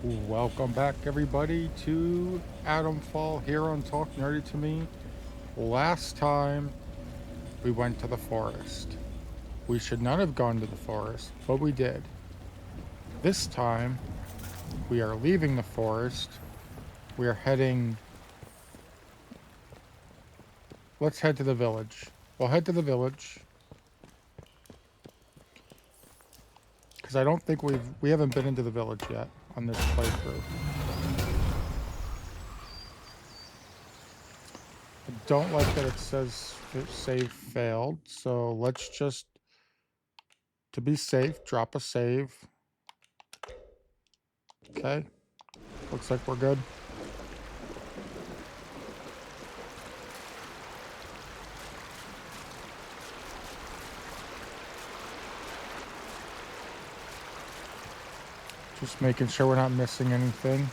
Welcome back, everybody, to Atomfall here on Talk Nerdy to Me. Last time we went to the forest. We should not have gone to the forest, but we did. This time we are leaving the forest. We are heading. Let's head to the village. We'll head to the village because I don't think we haven't been into the village yet on this playthrough. I don't like that it says save failed, so let's just, to be safe, drop a save. Okay. Looks like we're good. Just making sure we're not missing anything.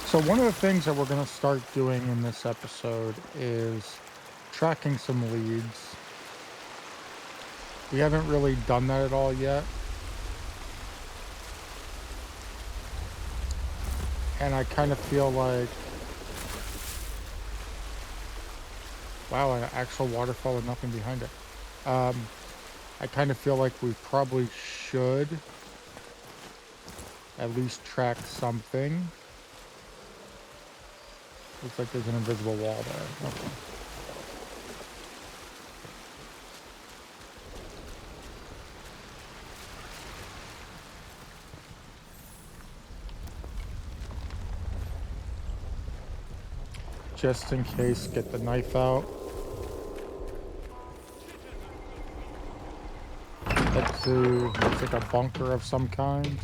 So one of the things that we're going to start doing in this episode is tracking some leads. We haven't really done that at all yet. And I kind of feel like, wow, an actual waterfall with nothing behind it. I kind of feel like we probably should at least track something. Looks like there's an invisible wall there. Okay. Just in case, get the knife out. Looks like a bunker of some kind.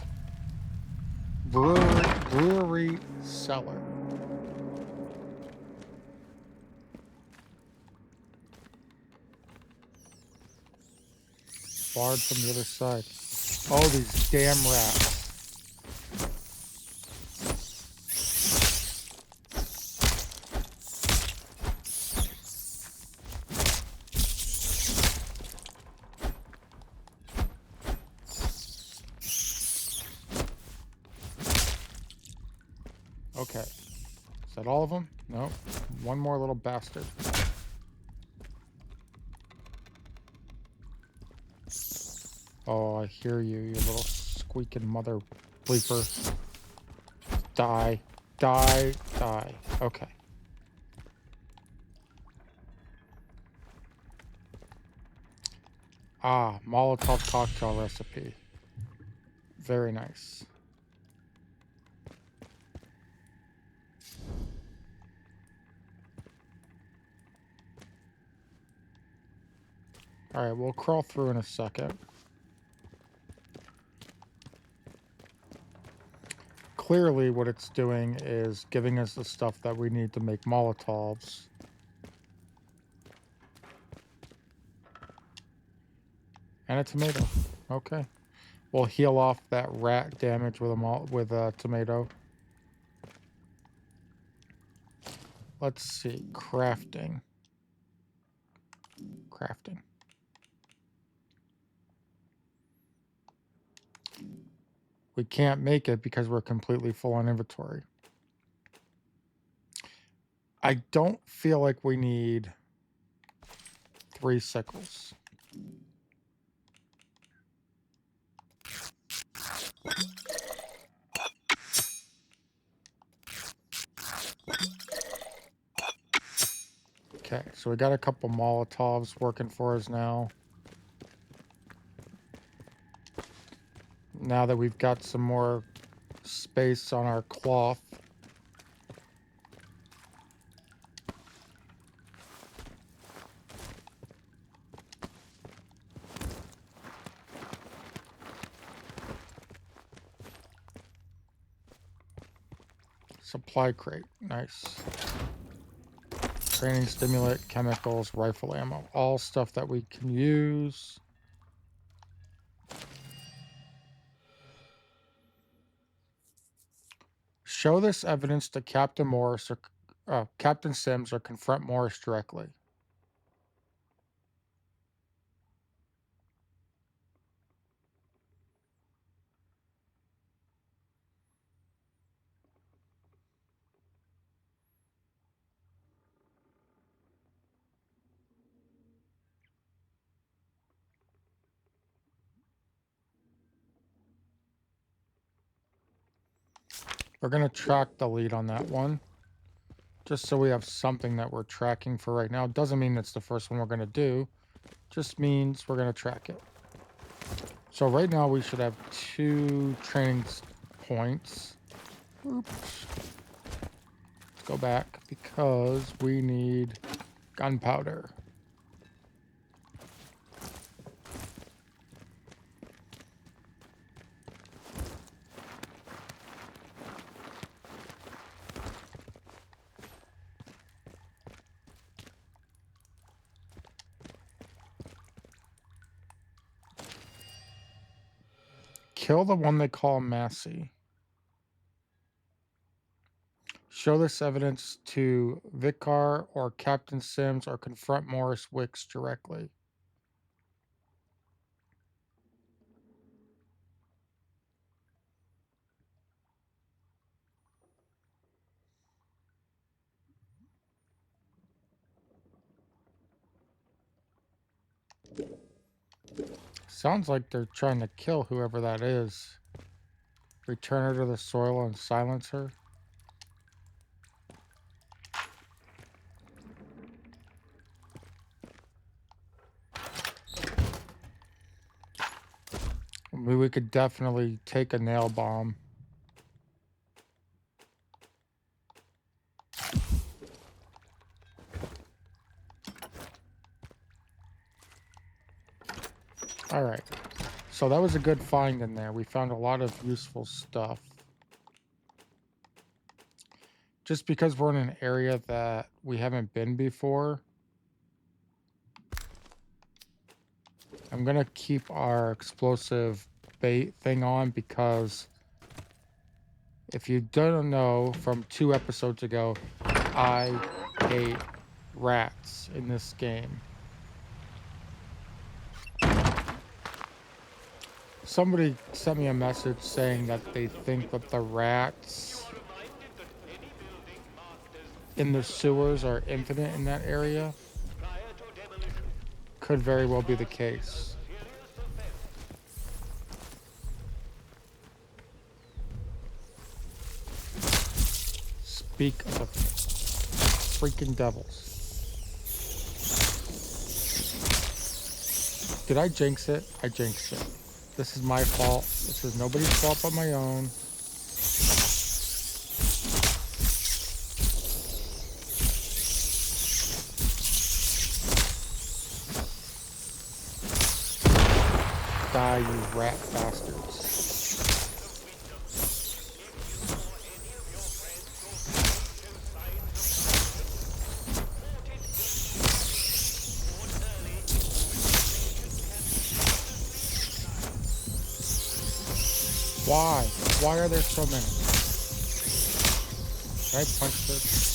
Brewery cellar. Barred from the other side. Oh, these damn rats. Okay. Is that all of them? No. One more little bastard. Oh, I hear you, you little squeaking mother bleeper. Die. Die. Die. Okay. Ah, Molotov cocktail recipe. Very nice. Alright, we'll crawl through in a second. Clearly what it's doing is giving us the stuff that we need to make Molotovs. And a tomato. Okay. We'll heal off that rat damage with a tomato. Let's see. Crafting. Crafting. We can't make it because we're completely full on inventory. I don't feel like we need 3 sickles. Okay, so we got a couple Molotovs working for us now. Now that we've got some more space on our cloth. Supply crate, nice. Training stimulant, chemicals, rifle ammo. All stuff that we can use. Show this evidence to Captain Morris or Captain Sims or confront Morris directly. We're going to track the lead on that one. Just so we have something that we're tracking for right now. Doesn't mean it's the first one we're going to do. Just means we're going to track it. So right now we should have 2 training points. Oops. Let's go back because we need gunpowder. Kill the one they call Massey. Show this evidence to Vicar or Captain Sims or confront Morris Wicks directly. Sounds like they're trying to kill whoever that is. Return her to the soil and silence her. I mean, we could definitely take a nail bomb. All right. So that was a good find in there. We found a lot of useful stuff. Just because we're in an area that we haven't been before, I'm going to keep our explosive bait thing on because if you don't know from 2 episodes ago, I hate rats in this game. Somebody sent me a message saying that they think that the rats in the sewers are infinite in that area. Could very well be the case. Speak of the freaking devils. Did I jinx it? I jinxed it. This is my fault. This is nobody's fault but my own. Die, you rat bastards. Why? Why are there so many? Can I punch this?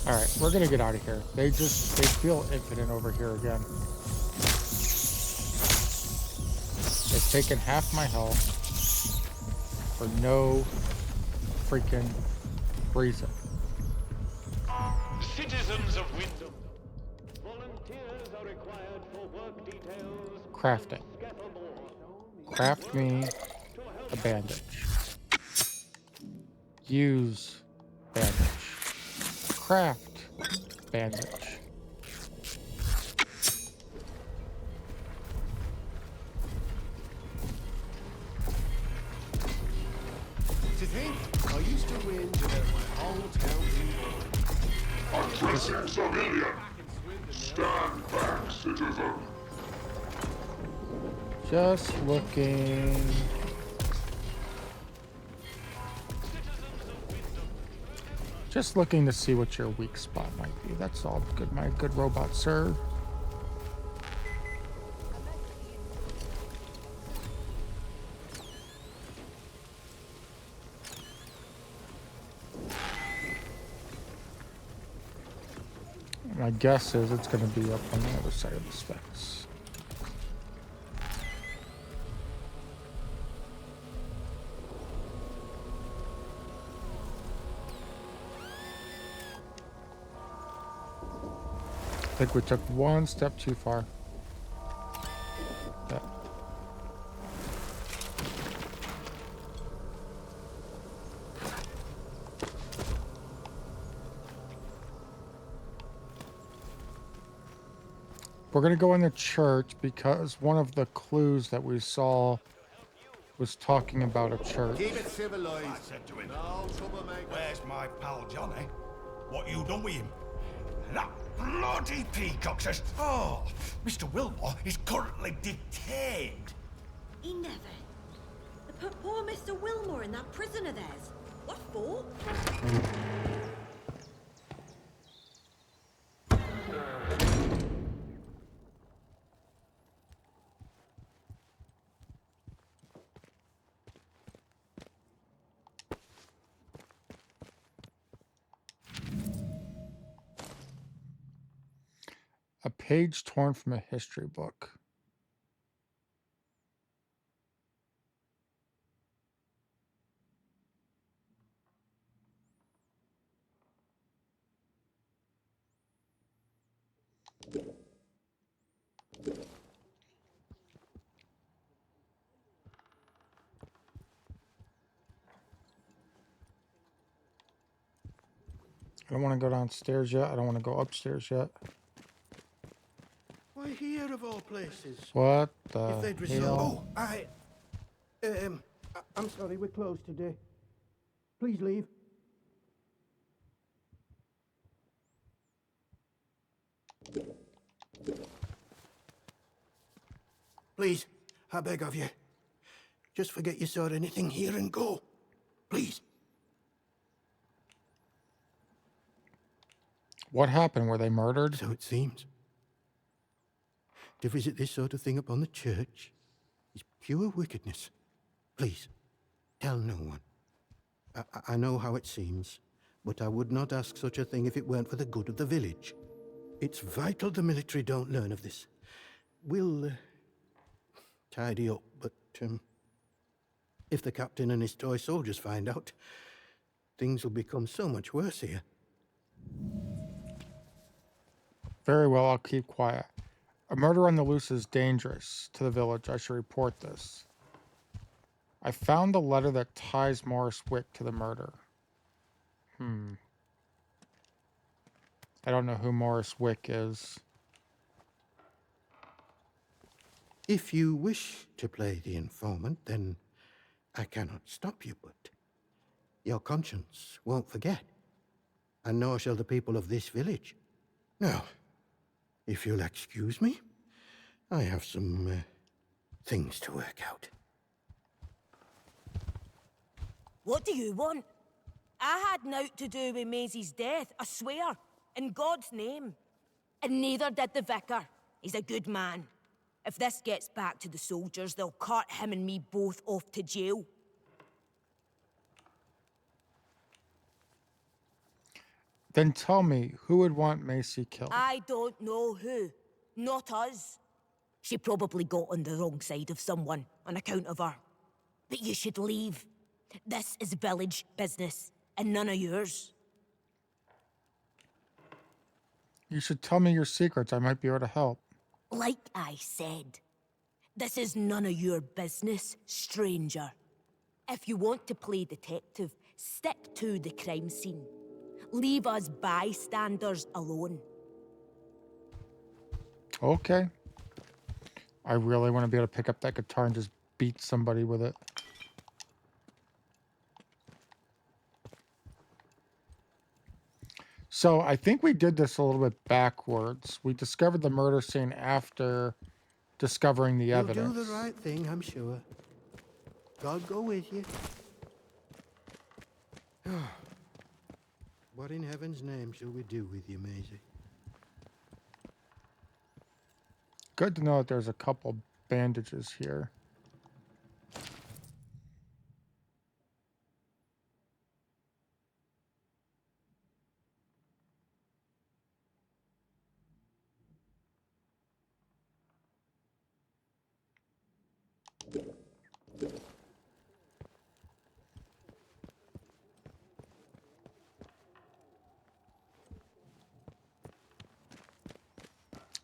Alright, we're gonna get out of here. They feel infinite over here again. They've taken half my health for no freaking reason. Citizens of Windham, volunteers are required for work details. Crafting. Craft me a bandage. Use bandage. Craft bandage. To think I used to whinge about my whole town being Aggressive civilian! Stand back, Just looking. Just looking to see what your weak spot might be. That's all good, my good robot sir. My guess is it's going to be up on the other side of the specs. I think we took one step too far. Yeah. We're going to go in the church because one of the clues that we saw was talking about a church. Keep it civilized. I said to him, No troublemaker. where's my pal Johnny? What you done with him? That bloody peacock says, oh, Mr. Wilmore is currently detained. He never. They put poor Mr. Wilmore in that prison of theirs. What for? A page torn from a history book. I don't want to go downstairs yet. I don't want to go upstairs yet. Why here of all places? What If the they'd hell? Oh, I'm sorry, we're closed today. Please leave. Please, I beg of you. Just forget you saw anything here and go. Please. What happened? Were they murdered? So it seems. To visit this sort of thing upon the church is pure wickedness. Please, tell no one. I know how it seems, but I would not ask such a thing if it weren't for the good of the village. It's vital the military don't learn of this. We'll tidy up, but if the captain and his toy soldiers find out, things will become so much worse here. Very well, I'll keep quiet. A murder on the loose is dangerous to the village. I should report this. I found the letter that ties Morris Wick to the murder. I don't know who Morris Wick is. If you wish to play the informant, then I cannot stop you, but your conscience won't forget, and nor shall the people of this village. Now, if you'll excuse me, I have some things to work out. What do you want? I had naught to do with Maisie's death, I swear, in God's name. And neither did the vicar. He's a good man. If this gets back to the soldiers, they'll cart him and me both off to jail. Then tell me, who would want Macy killed? I don't know who. Not us. She probably got on the wrong side of someone on account of her. But you should leave. This is village business, and none of yours. You should tell me your secrets. I might be able to help. Like I said, this is none of your business, stranger. If you want to play detective, stick to the crime scene. Leave us bystanders alone. Okay. I really want to be able to pick up that guitar and just beat somebody with it. So I think we did this a little bit backwards. We discovered the murder scene after discovering the You'll evidence. do the right thing, I'm sure. God go with you. What in heaven's name shall we do with you, Maisie? Good to know that there's a couple bandages here.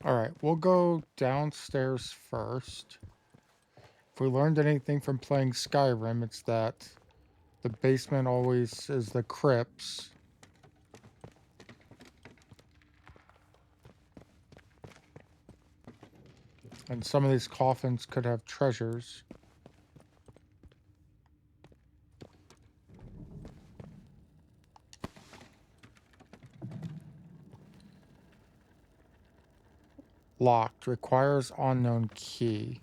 All right, we'll go downstairs first. If we learned anything from playing Skyrim, it's that the basement always is the crypts. And some of these coffins could have treasures. Locked. Requires unknown key.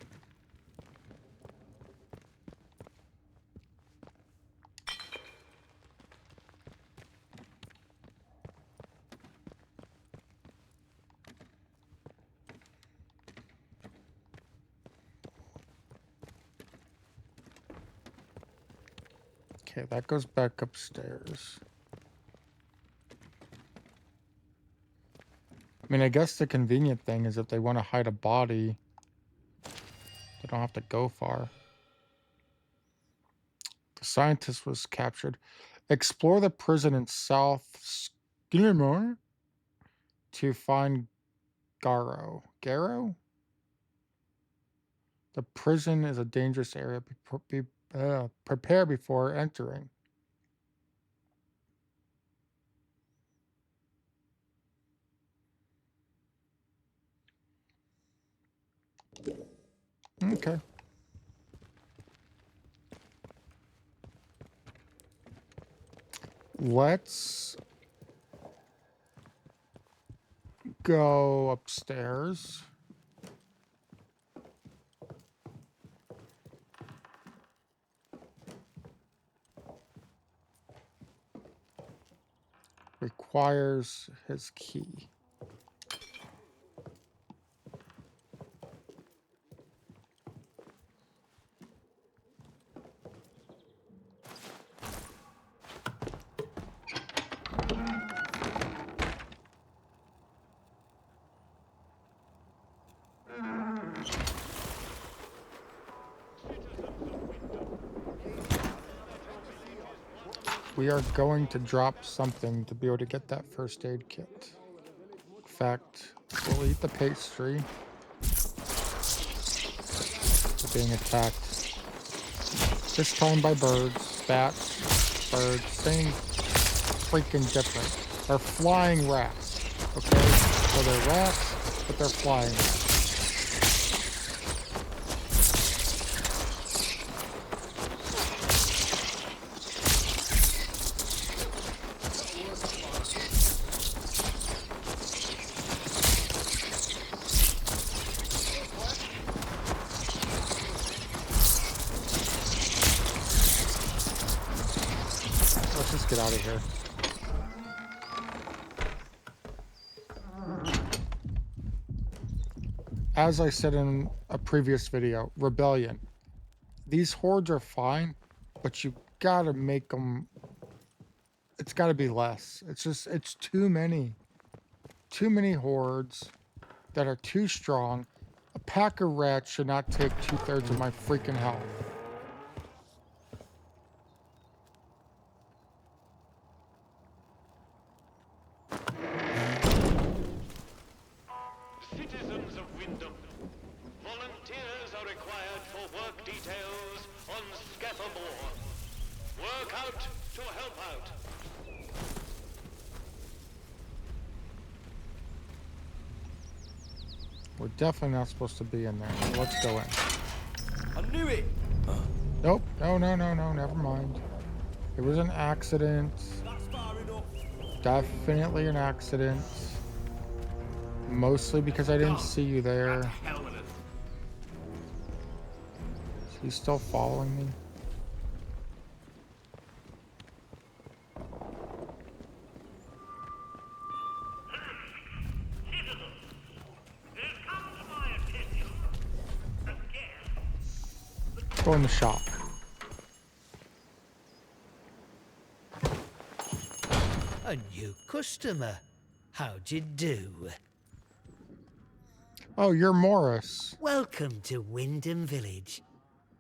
Okay, that goes back upstairs. I mean, I guess the convenient thing is if they want to hide a body, they don't have to go far. The scientist was captured. Explore the prison in South Skirmishes to find Garo. Garo? The prison is a dangerous area. Prepare before entering. Okay. Let's go upstairs. Requires his key. We are going to drop something to be able to get that first aid kit. In fact, we'll eat the pastry. We're being attacked. This time by birds, bats, birds, same freaking different. They're flying rats, okay? So they're rats, but they're flying rats. Get out of here. As I said in a previous video, rebellion. These hordes are fine, but you gotta make them. It's gotta be less. It's too many. Too many hordes that are too strong. A pack of rats should not take 2/3 of my freaking health. Citizens of Windham, volunteers are required for work details on Scavenge. Work out to help out. We're definitely not supposed to be in there. So let's go in. I knew it! Nope. No, never mind. It was an accident. That's far enough. Definitely an accident. Mostly because I didn't see you there. Hell with it. Is he still following me? Go in the shop. A new customer. How'd you do? Oh, you're Morris. Welcome to Windham Village.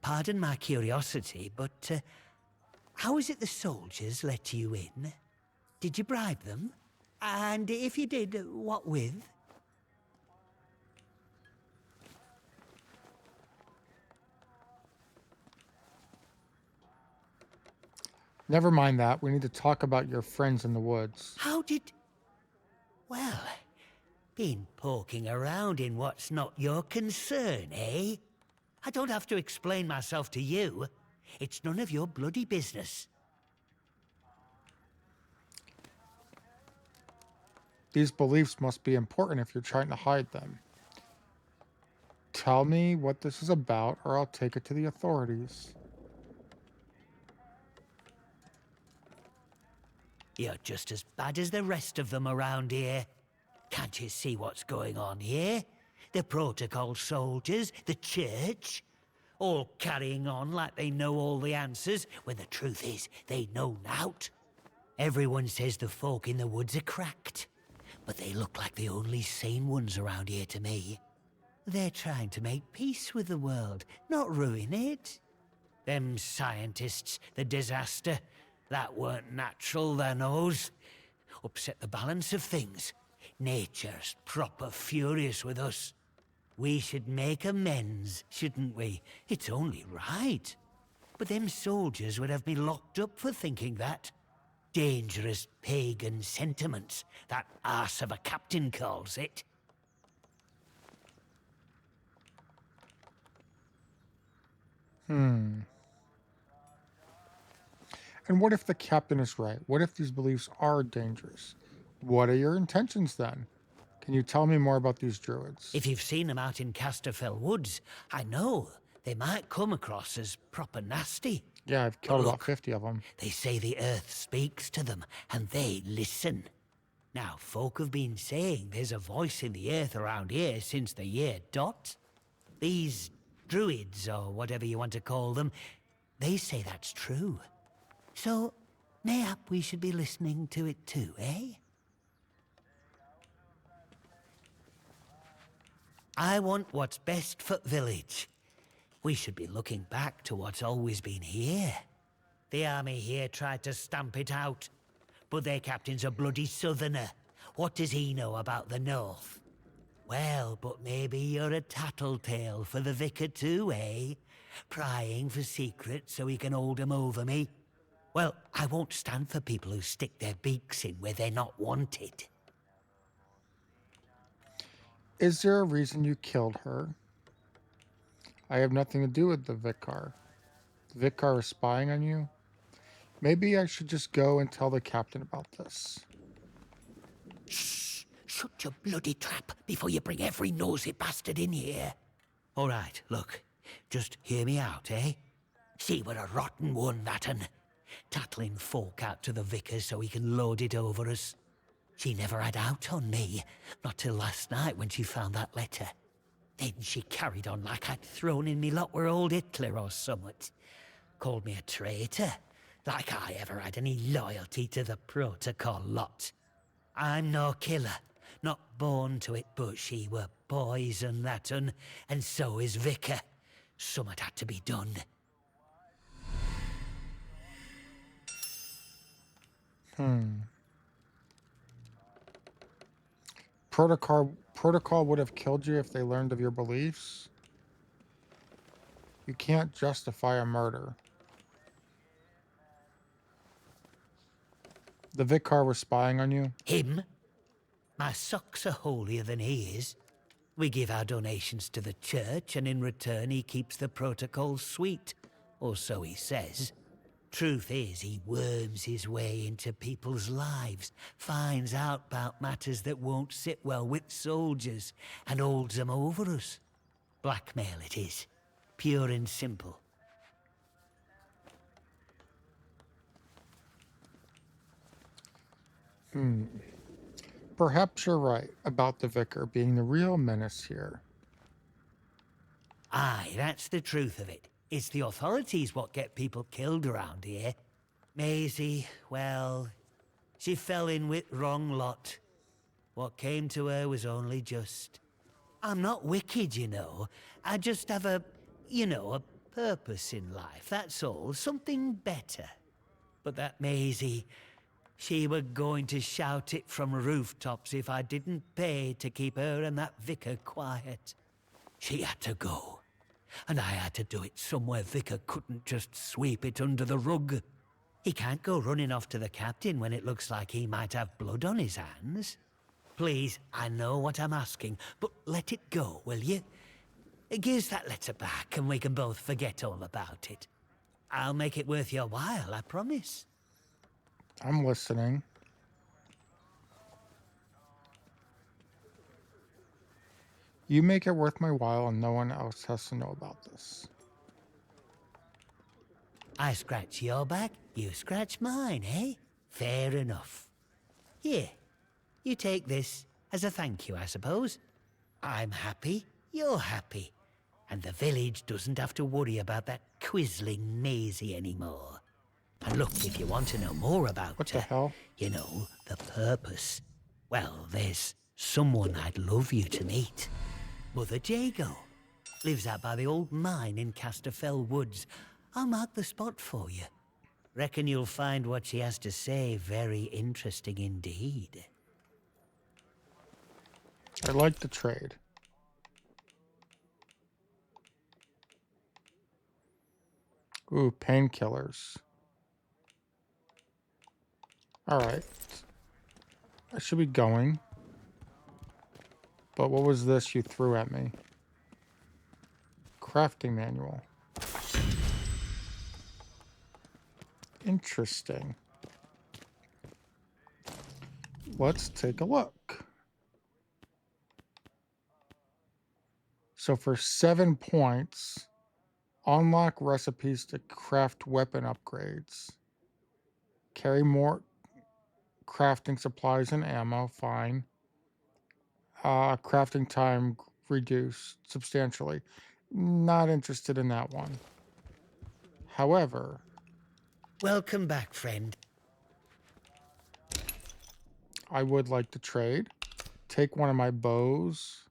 Pardon my curiosity, but how is it the soldiers let you in? Did you bribe them? And if you did, what with? Never mind that. We need to talk about your friends in the woods. How did... Well, been poking around in what's not your concern, eh? I don't have to explain myself to you. It's none of your bloody business. These beliefs must be important if you're trying to hide them. Tell me what this is about, or I'll take it to the authorities. You're just as bad as the rest of them around here. Can't you see what's going on here? The protocol soldiers, the church, all carrying on like they know all the answers, when the truth is, they know nought. Everyone says the folk in the woods are cracked, but they look like the only sane ones around here to me. They're trying to make peace with the world, not ruin it. Them scientists, the disaster, that weren't natural, their knows. Upset the balance of things. Nature's proper furious with us. We should make amends, shouldn't we? It's only right. But them soldiers would have me locked up for thinking that. Dangerous pagan sentiments, that arse of a captain calls it. And what if the captain is right? What if these beliefs are dangerous? What are your intentions then? Can you tell me more about these druids? If you've seen them out in Casterfell Woods, I know they might come across as proper nasty. Yeah, I've killed about Look, 50 of them. They say the earth speaks to them, and they listen. Now, folk have been saying there's a voice in the earth around here since the year dot. These druids, or whatever you want to call them, they say that's true. So, mayhap we should be listening to it too, eh? I want what's best for village. We should be looking back to what's always been here. The army here tried to stamp it out, but their captain's a bloody southerner. What does he know about the north? Well, but maybe you're a tattletale for the vicar too, eh? Prying for secrets so he can hold 'em over me. Well, I won't stand for people who stick their beaks in where they're not wanted. Is there a reason you killed her? I have nothing to do with the vicar. The vicar is spying on you? Maybe I should just go and tell the captain about this. Shh! Shut your bloody trap before you bring every nosy bastard in here. All right, look. Just hear me out, eh? See, we're a rotten one, that un. Tattling folk out to the vicar so he can load it over us. She never had out on me, not till last night when she found that letter. Then she carried on like I'd thrown in me lot were old Hitler or summat. Called me a traitor, like I ever had any loyalty to the protocol lot. I'm no killer, not born to it, but she were poison, that un, and so is Vicar. Summat had to be done. Protocol would have killed you if they learned of your beliefs. You can't justify a murder. The vicar was spying on you? Him? My socks are holier than he is. We give our donations to the church, and in return he keeps the protocol sweet. Or so he says. Truth is, he worms his way into people's lives, finds out about matters that won't sit well with soldiers, and holds them over us. Blackmail it is. Pure and simple. Perhaps you're right about the vicar being the real menace here. Aye, that's the truth of it. It's the authorities what get people killed around here. Maisie, well, she fell in with wrong lot. What came to her was only just. I'm not wicked, you know. I just have a purpose in life, that's all. Something better. But that Maisie, she were going to shout it from rooftops if I didn't pay to keep her and that vicar quiet. She had to go. And I had to do it somewhere Vicar couldn't just sweep it under the rug. He can't go running off to the captain when it looks like he might have blood on his hands. Please, I know what I'm asking, but let it go, will you? Give us that letter back and we can both forget all about it. I'll make it worth your while, I promise. I'm listening. You make it worth my while and no one else has to know about this. I scratch your back, you scratch mine, eh? Fair enough. Here, you take this as a thank you, I suppose. I'm happy, you're happy. And the village doesn't have to worry about that quisling Maisie anymore. And look, if you want to know more about What the her, hell? you know, the purpose, well, there's someone I'd love you to meet. Mother Jago. Lives out by the old mine in Casterfell Woods. I'll mark the spot for you. Reckon you'll find what she has to say very interesting indeed. I like the trade. Ooh, painkillers. Alright. I should be going. But what was this you threw at me? Crafting manual. Interesting. Let's take a look. So for 7 points, unlock recipes to craft weapon upgrades. Carry more crafting supplies and ammo, fine. Crafting time reduced substantially. Not interested in that one. However, Welcome back, friend. I would like to trade. Take one of my bows.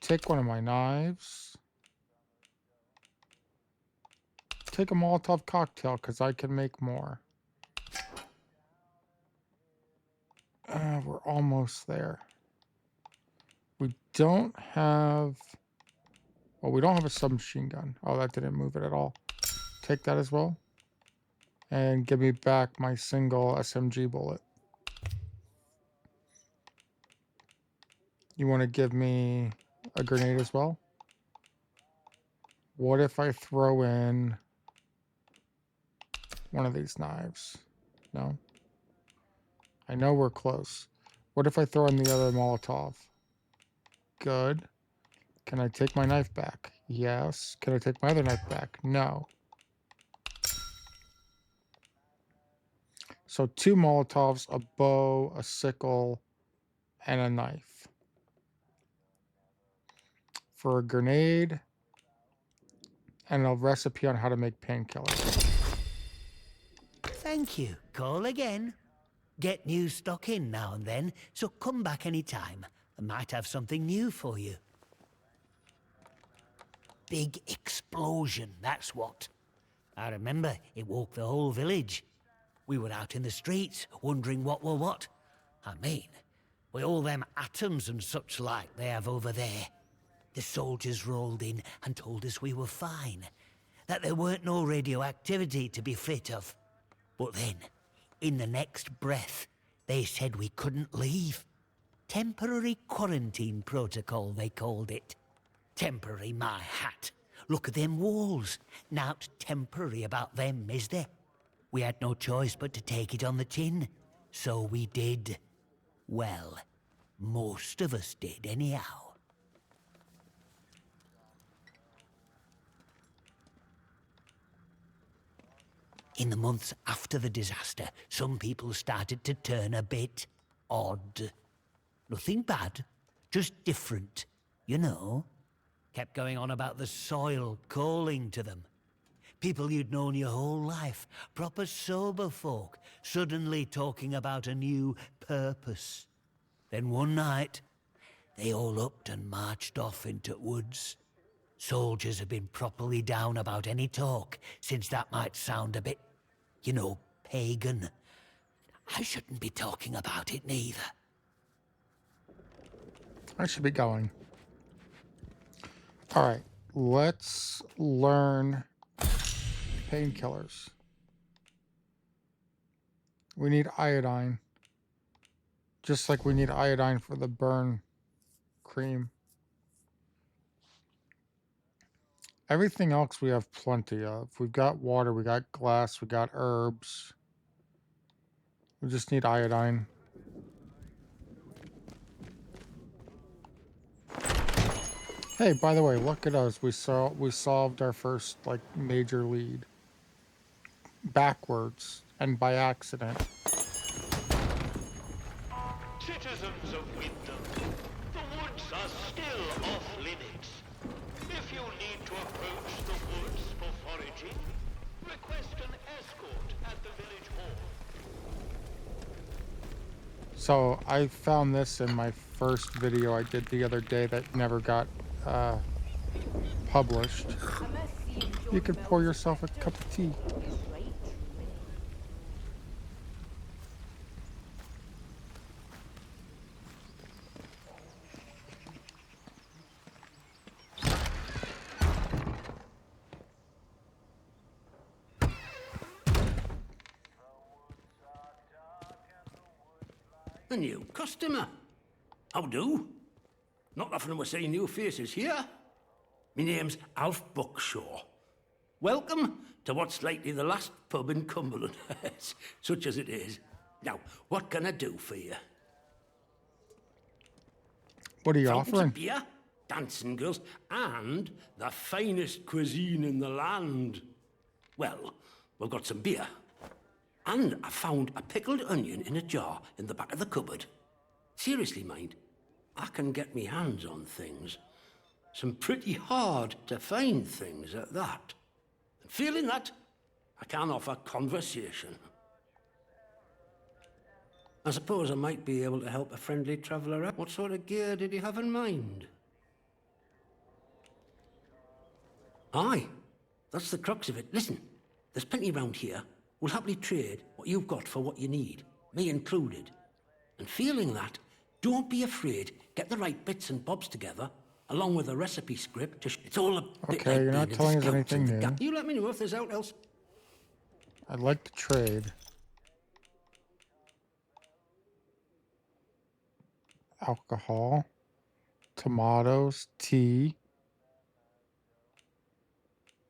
Take one of my knives. Take a Molotov cocktail because I can make more. We're almost there. We don't have... Well, we don't have a submachine gun. Oh, that didn't move it at all. Take that as well. And give me back my single SMG bullet. You want to give me a grenade as well? What if I throw in one of these knives? No? I know we're close. What if I throw in the other Molotov? Good. Can I take my knife back? Yes. Can I take my other knife back? No. So 2 Molotovs, a bow, a sickle, and a knife. For a grenade, and a recipe on how to make painkillers. Thank you. Call again. Get new stock in now and then, so come back any time. I might have something new for you. Big explosion, that's what. I remember it woke the whole village. We were out in the streets, wondering what were what. I mean, with all them atoms and such like they have over there. The soldiers rolled in and told us we were fine, that there weren't no radioactivity to be frit of. But then, in the next breath, they said we couldn't leave. Temporary quarantine protocol, they called it. Temporary, my hat. Look at them walls. Naught temporary about them, is there? We had no choice but to take it on the chin. So we did. Well, most of us did anyhow. In the months after the disaster, some people started to turn a bit odd. Nothing bad, just different, you know. Kept going on about the soil calling to them. People you'd known your whole life, proper sober folk, suddenly talking about a new purpose. Then one night, they all upped and marched off into woods. Soldiers have been properly down about any talk, since that might sound a bit, you know, pagan. I shouldn't be talking about it neither. I should be going. All right, let's learn painkillers. We need iodine. Just like we need iodine for the burn cream. Everything else we have plenty of. We've got water, we got glass, we got herbs. We just need iodine. Hey, by the way, look at us. We solved our first like major lead. Backwards and by accident. Citizens of Windham, the woods are still off limits. If you need to approach the woods for foraging, request an escort at the village hall. So I found this in my first video I did the other day that never got published. You could pour yourself a cup of tea. A new customer. How do? Not often we're seeing new faces here. My name's Alf Buckshaw. Welcome to what's likely the last pub in Cumberland, such as it is. Now, what can I do for you? What are you Fountains offering? of beer, dancing girls, and the finest cuisine in the land. Well, we've got some beer. And I found a pickled onion in a jar in the back of the cupboard. Seriously, mind, I can get me hands on things. Some pretty hard to find things at that. And feeling that, I can offer conversation. I suppose I might be able to help a friendly traveller out. What sort of gear did you have in mind? Aye, that's the crux of it. Listen, there's plenty round here. We'll happily trade what you've got for what you need, me included. And feeling that, don't be afraid. Get the right bits and bobs together, along with a recipe script. It's all a bit Okay, like you're not being a telling us scout anything in the new. gap. You let me know if there's out else. I'd like to trade. Alcohol, tomatoes, tea,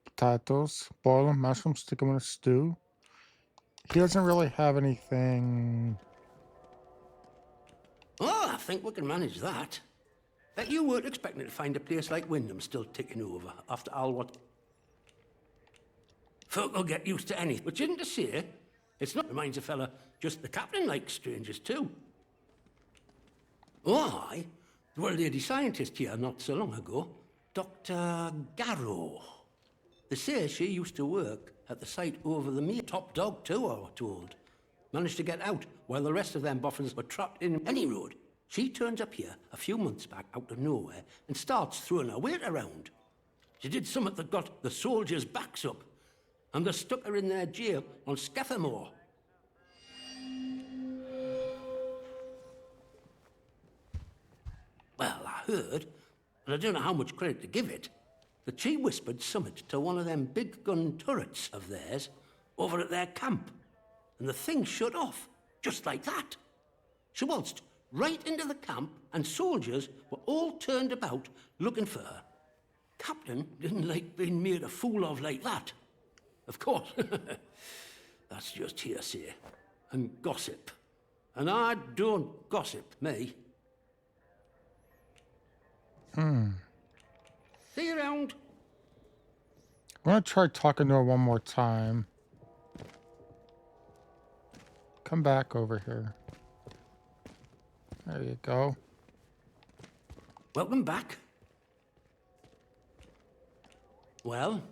potatoes, boil them, mash them, stick them in a stew. He doesn't really have anything. Oh, I think we can manage that. Bet you weren't expecting to find a place like Windham still ticking over after all what... Folk will get used to anything, which isn't to say it's not, reminds a fella, just the captain likes strangers too. Oh, aye. There were a lady scientist here not so long ago, Dr. Garrow. They say she used to work at the site over the mere. Top dog too, I was told. Managed to get out while the rest of them boffins were trapped in any road. She turns up here a few months back out of nowhere and starts throwing her weight around. She did something that got the soldiers' backs up, and they stuck her in their jail on Scafamore. Well, I heard, and I don't know how much credit to give it, that she whispered summit to one of them big gun turrets of theirs over at their camp, and the thing shut off, just like that. She waltzed right into the camp, and soldiers were all turned about looking for her. Captain didn't like being made a fool of like that. Of course. That's just hearsay and gossip. And I don't gossip, me. See you around. I'm gonna try talking to her one more time. Come back over here. There you go. Welcome back. Well,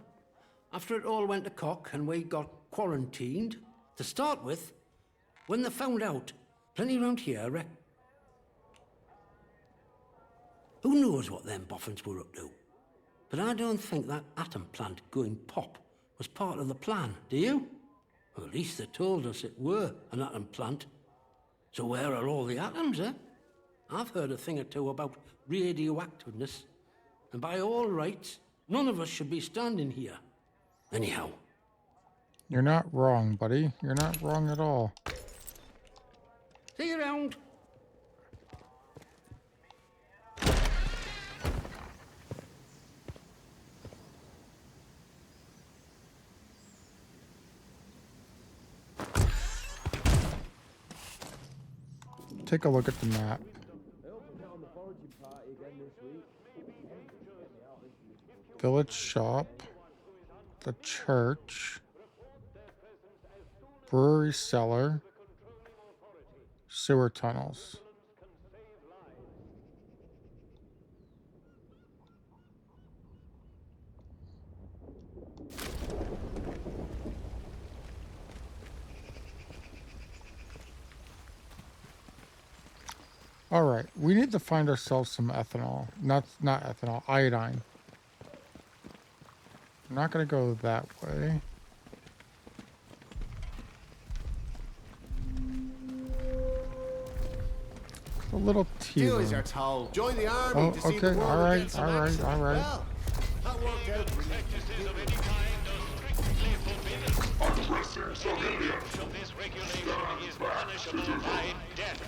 after it all went to cock and we got quarantined, to start with, when they found out, plenty round here, who knows what them boffins were up to? But I don't think that atom plant going pop was part of the plan, do you? Well, at least they told us it were an atom plant. So where are all the atoms, eh? I've heard a thing or two about radioactiveness, and by all rights, none of us should be standing here. Anyhow. You're not wrong, buddy. You're not wrong at all. See you around. Take a look at the map. Village shop. The church. Brewery cellar. Sewer tunnels. All right, we need to find ourselves some ethanol. Not ethanol, iodine. I'm not going to go that way. A little tea Do room. as you're told. Join the army Oh, to see okay, the world all right, against some all right, action. all right. Well, that worked out for Practices of any kind are strictly forbidden. Any breach of this regulation is punishable by death.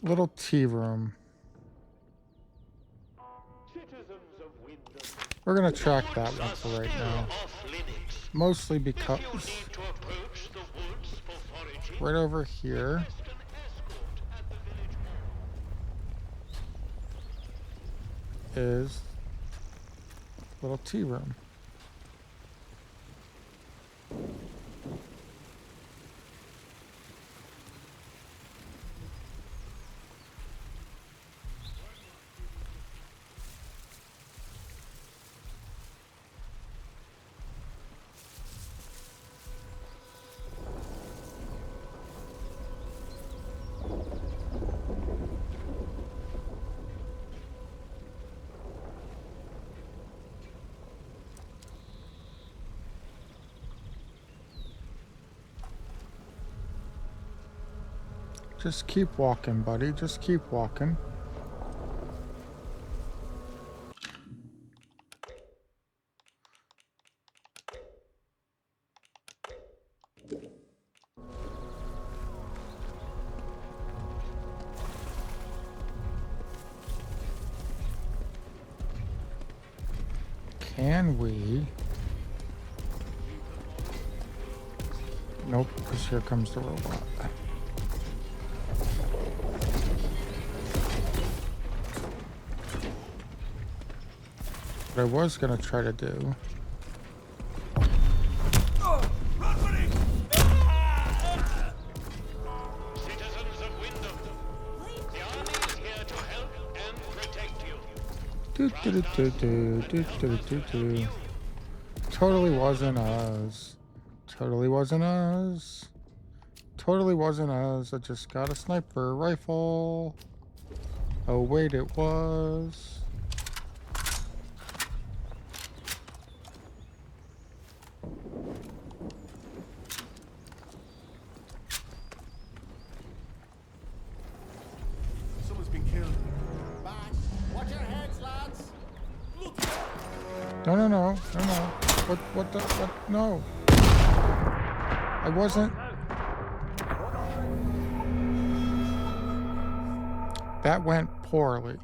Little tea room. Citizens of Windham, We're going to track that one for right now. off limits. Mostly If because you need to approach the woods for foraging, right over here request an escort at the village hall. is little tea room. Just keep walking, buddy. Just keep walking. Can we? Nope, because here comes the robot. What I was going to try to do. Citizens of Windham, the army is here to help and protect you. Totally wasn't us. Totally wasn't us. Totally wasn't us. I just got a sniper rifle. Oh wait, it was. What the, what? No. I wasn't. That went poorly.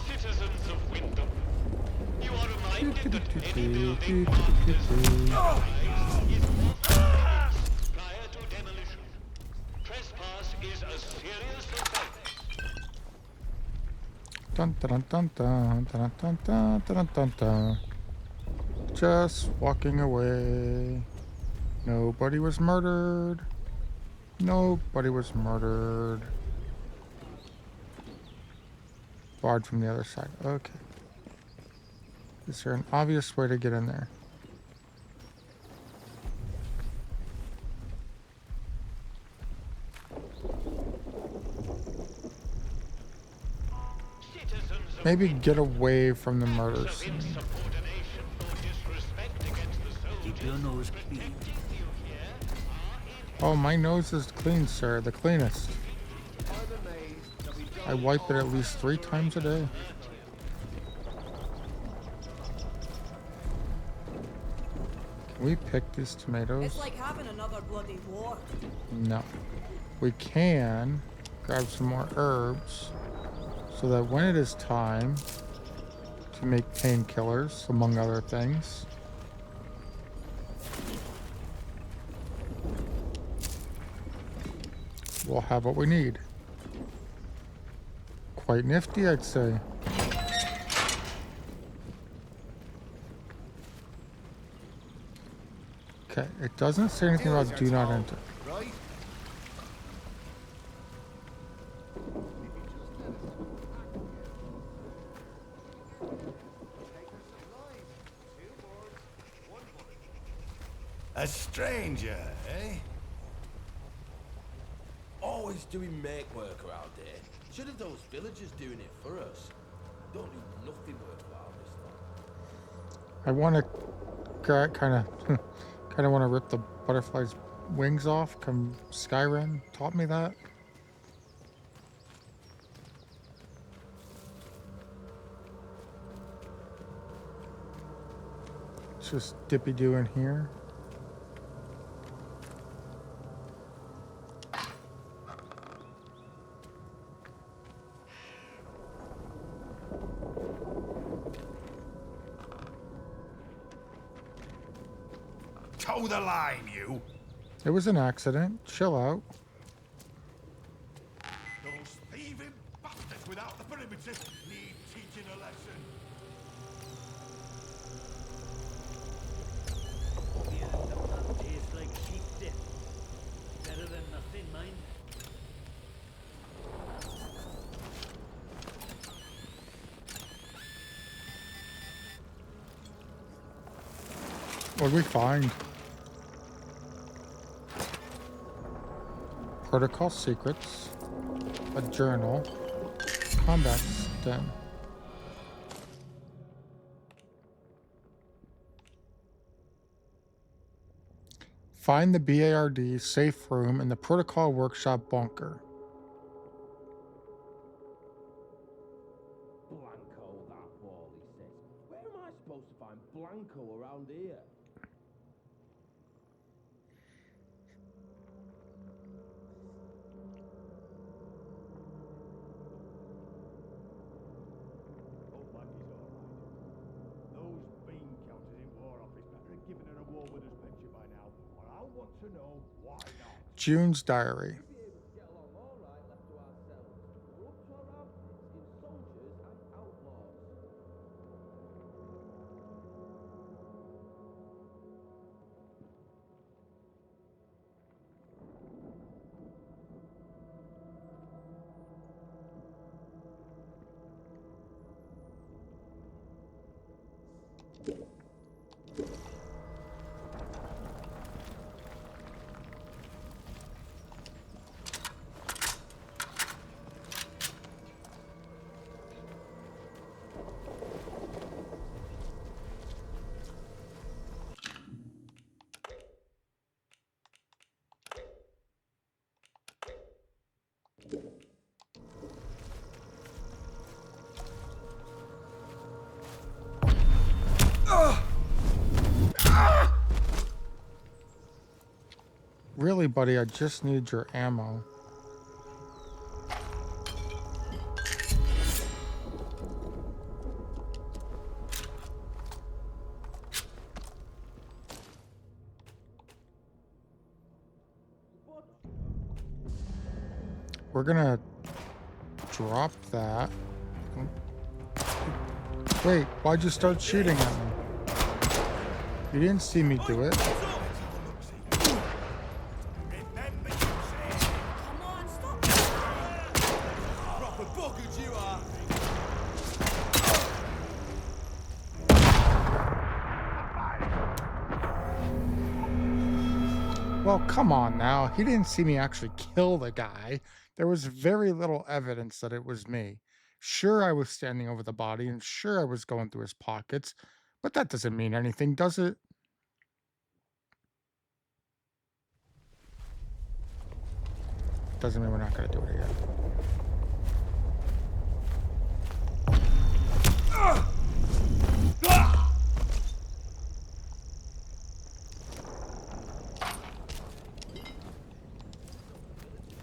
Citizens of Windham, you are reminded that any building marked as compromised is off limits prior to demolition. Trespass is a serious offense. Dun dun dun dun dun dun dun dun dun dun. Just walking away. Nobody was murdered. Nobody was murdered. Barred from the other side. Okay. Is there an obvious way to get in there? Maybe get away from the murder scene. Keep your nose clean. Oh, my nose is clean, sir. The cleanest. I wipe it at least 3 times a day. Can we pick these tomatoes? It's like having another bloody war. No. We can grab some more herbs so that when it is time to make painkillers, among other things, we'll have what we need. Quite nifty, I'd say. Okay, it doesn't say anything about do not enter. Right? A stranger, eh? Always doing make work around here. Should have those villagers doing it for us. Don't do nothing worthwhile this time. I want to kind of want to rip the butterfly's wings off. Come Skyrim taught me that. It's just dippy doo in here. Toe the line, you! It was an accident. Chill out. Those thieving bastards without the perimeters need teaching a lesson. Tastes like sheep dip. Better than nothing, mind. What did we find? Protocol secrets, a journal, combat stem. Find the BARD safe room in the protocol workshop bunker. Blanco, that ball, he says. Where am I supposed to find Blanco around here? Oh, Maggie's all right. Those bean counters in War Office better have given her a war with his pension by now, or I'll want to know why not. June's diary. Be able to get along all right left to ourselves. We're up to our outfits in soldiers and outlaws. Really, buddy, I just need your ammo. We're gonna drop that. Wait, why'd you start shooting at me? You didn't see me do it. Well, come on now. He didn't see me actually kill the guy. There was very little evidence that it was me. Sure, I was standing over the body, and sure, I was going through his pockets, but that doesn't mean anything, does it? Doesn't mean we're not going to do it again.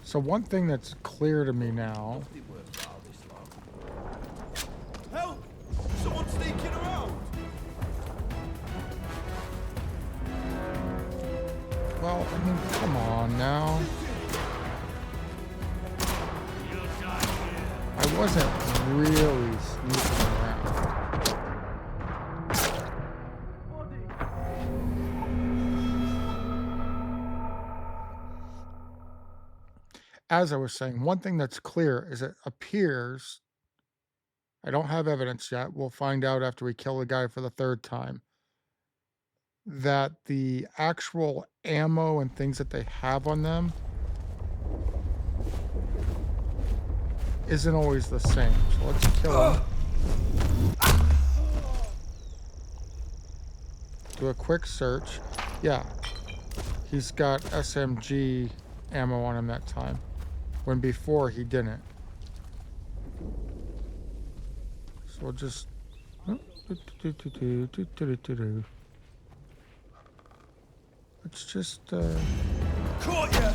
So one thing that's clear to me now. Help! Someone's sneaking around! Well, I mean, come on now. I wasn't really sneaking around. As I was saying, one thing that's clear is it appears, I don't have evidence yet, we'll find out after we kill the guy for the third time, that the actual ammo and things that they have on them isn't always the same. So let's kill him. Do a quick search. Yeah, he's got SMG ammo on him that time, when before he didn't. So we'll just... Let's just... Caught ya!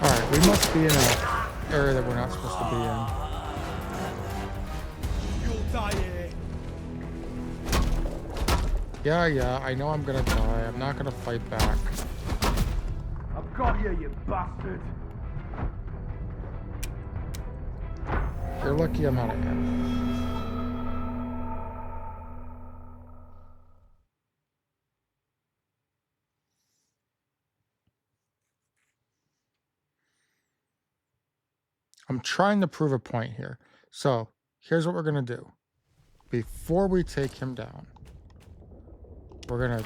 Alright, we must be in an area that we're not supposed to be in. You'll die here. Yeah, I know I'm gonna die. I'm not gonna fight back. I've got you bastard! You're lucky I'm out of here. I'm trying to prove a point here. So, here's what we're going to do. Before we take him down, we're going to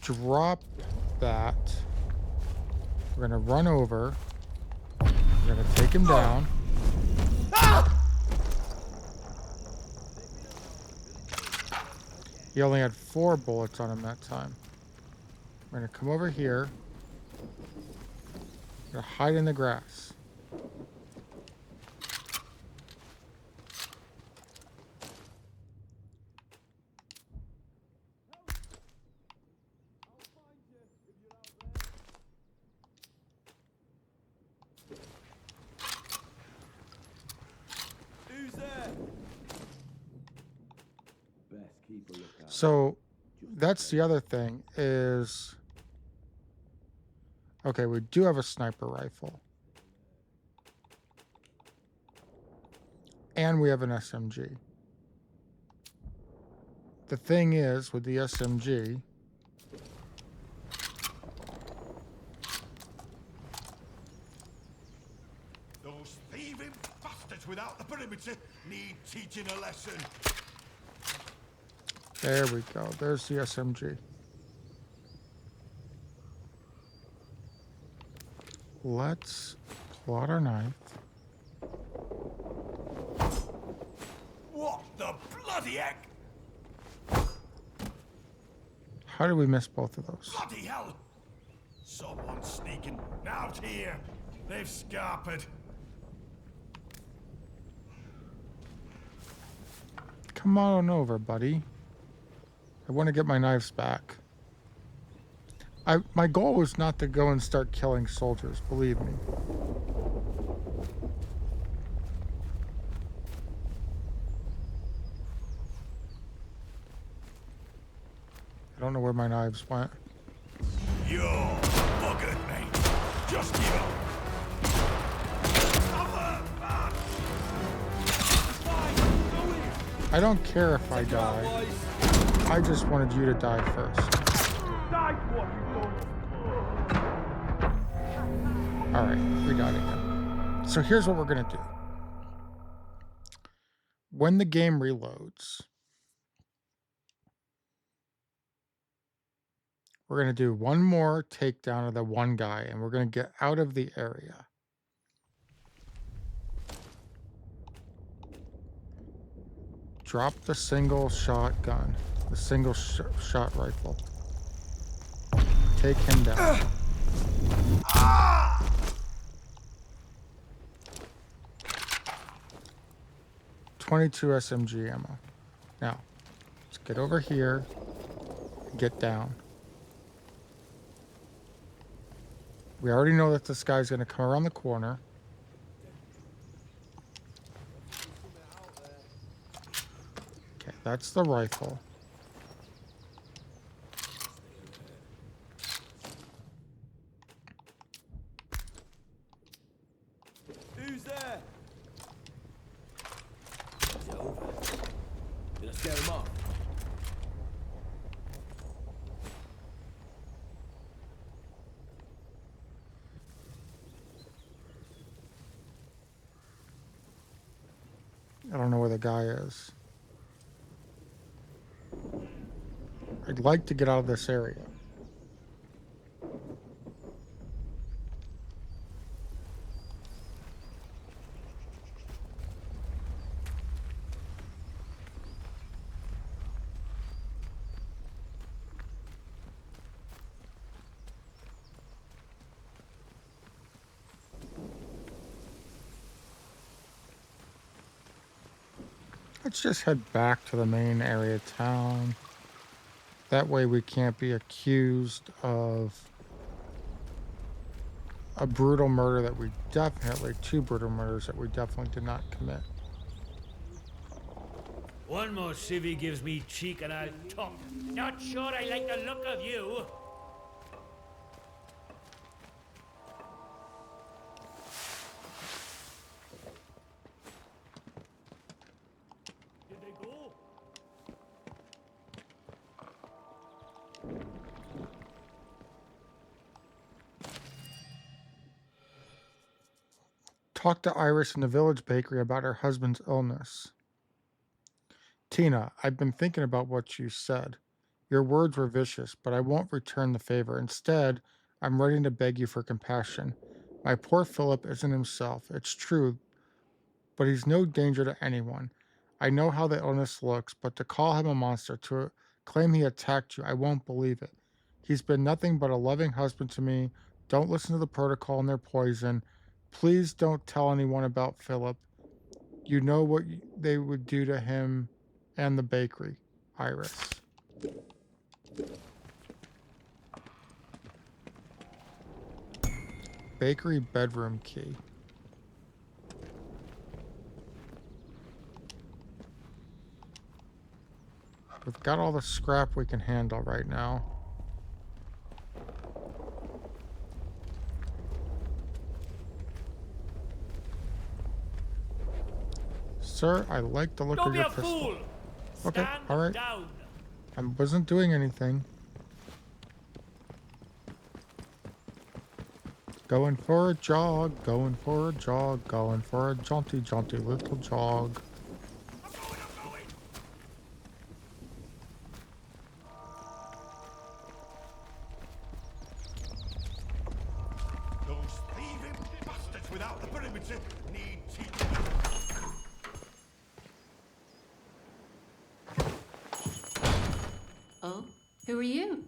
drop that. We're going to run over. We're going to take him down. He only had 4 bullets on him that time. We're going to come over here. We're going to hide in the grass. So that's the other thing is, okay, we do have a sniper rifle. And we have an SMG. The thing is, with the SMG, those thieving bastards without the perimeter need teaching a lesson. there we go. There's the SMG. Let's plot our knife. What the bloody heck? How did we miss both of those? Bloody hell! Someone's sneaking out here. They've scarpered. Come on over, buddy. I want to get my knives back. My goal was not to go and start killing soldiers, believe me. I don't know where my knives went. You're buggered, mate. Just give up. I don't care if I die. I just wanted you to die first. Alright, we got it again. So here's what we're going to do. When the game reloads, we're going to do one more takedown of the one guy, and we're going to get out of the area. Drop the single shot gun, the single shot rifle. Take him down. 22 SMG ammo. Now, let's get over here and get down. We already know that this guy's going to come around the corner. Okay, that's the rifle. Who's there? Is it over? Did I scare him off? I don't know where the guy is. I'd like to get out of this area. Let's just head back to the main area of town. That way we can't be accused of a brutal murder that we definitely, two brutal murders that we definitely did not commit. One more civvy gives me cheek and I'll talk. Not sure I like the look of you. Did they go? Talk to Iris in the village bakery about her husband's illness. Tina, I've been thinking about what you said. Your words were vicious, but I won't return the favor. Instead, I'm ready to beg you for compassion. My poor Philip isn't himself. It's true, but he's no danger to anyone. I know how the illness looks, but to call him a monster, to claim he attacked you, I won't believe it. He's been nothing but a loving husband to me. Don't listen to the protocol and their poison. Please don't tell anyone about Philip. You know what they would do to him and the bakery. Iris. Bakery bedroom key. We've got all the scrap we can handle right now. Sir, I like the look Don't of be your a pistol. fool. Okay, Stand all right. down. I wasn't doing anything. Going for a jog, going for a jog, going for a jaunty, jaunty little jog. I'm going. Those thieving bastards without the perimeter need teaching. Oh, who are you?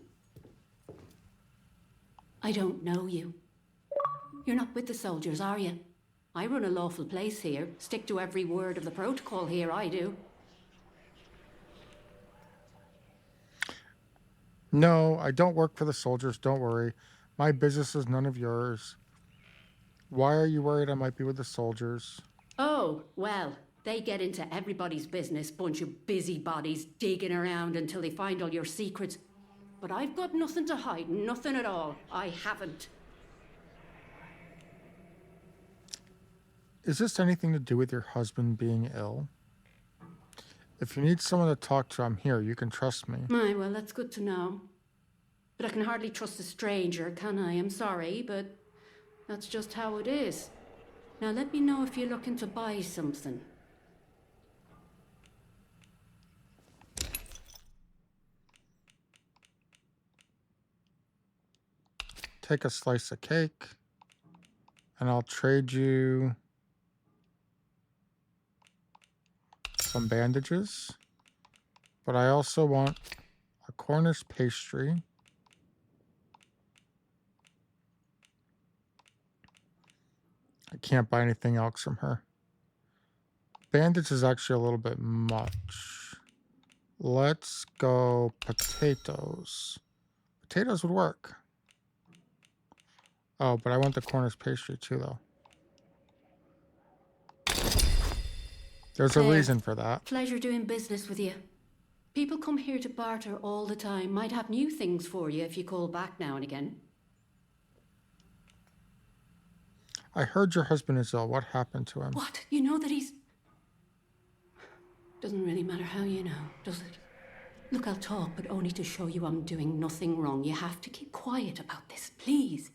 I don't know you. You're not with the soldiers, are you? I run a lawful place here. Stick to every word of the protocol here, I do. No, I don't work for the soldiers. Don't worry. My business is none of yours. Why are you worried I might be with the soldiers? Oh, well, they get into everybody's business, bunch of busybodies digging around until they find all your secrets. But I've got nothing to hide, nothing at all. I haven't. Is this anything to do with your husband being ill? If you need someone to talk to, I'm here. You can trust me. Aye, well, that's good to know. But I can hardly trust a stranger, can I? I'm sorry, but that's just how it is. Now let me know if you're looking to buy something. Take a slice of cake, and I'll trade you some bandages. But I also want a Cornish pastry. I can't buy anything else from her. Bandage is actually a little bit much. Let's go potatoes. Potatoes would work. Oh, but I want the Cornish pastry too, though. There's a reason for that. Pleasure doing business with you. People come here to barter all the time. Might have new things for you if you call back now and again. I heard your husband is ill. What happened to him? What? You know that he's... Doesn't really matter how you know, does it? Look, I'll talk, but only to show you I'm doing nothing wrong. You have to keep quiet about this, please.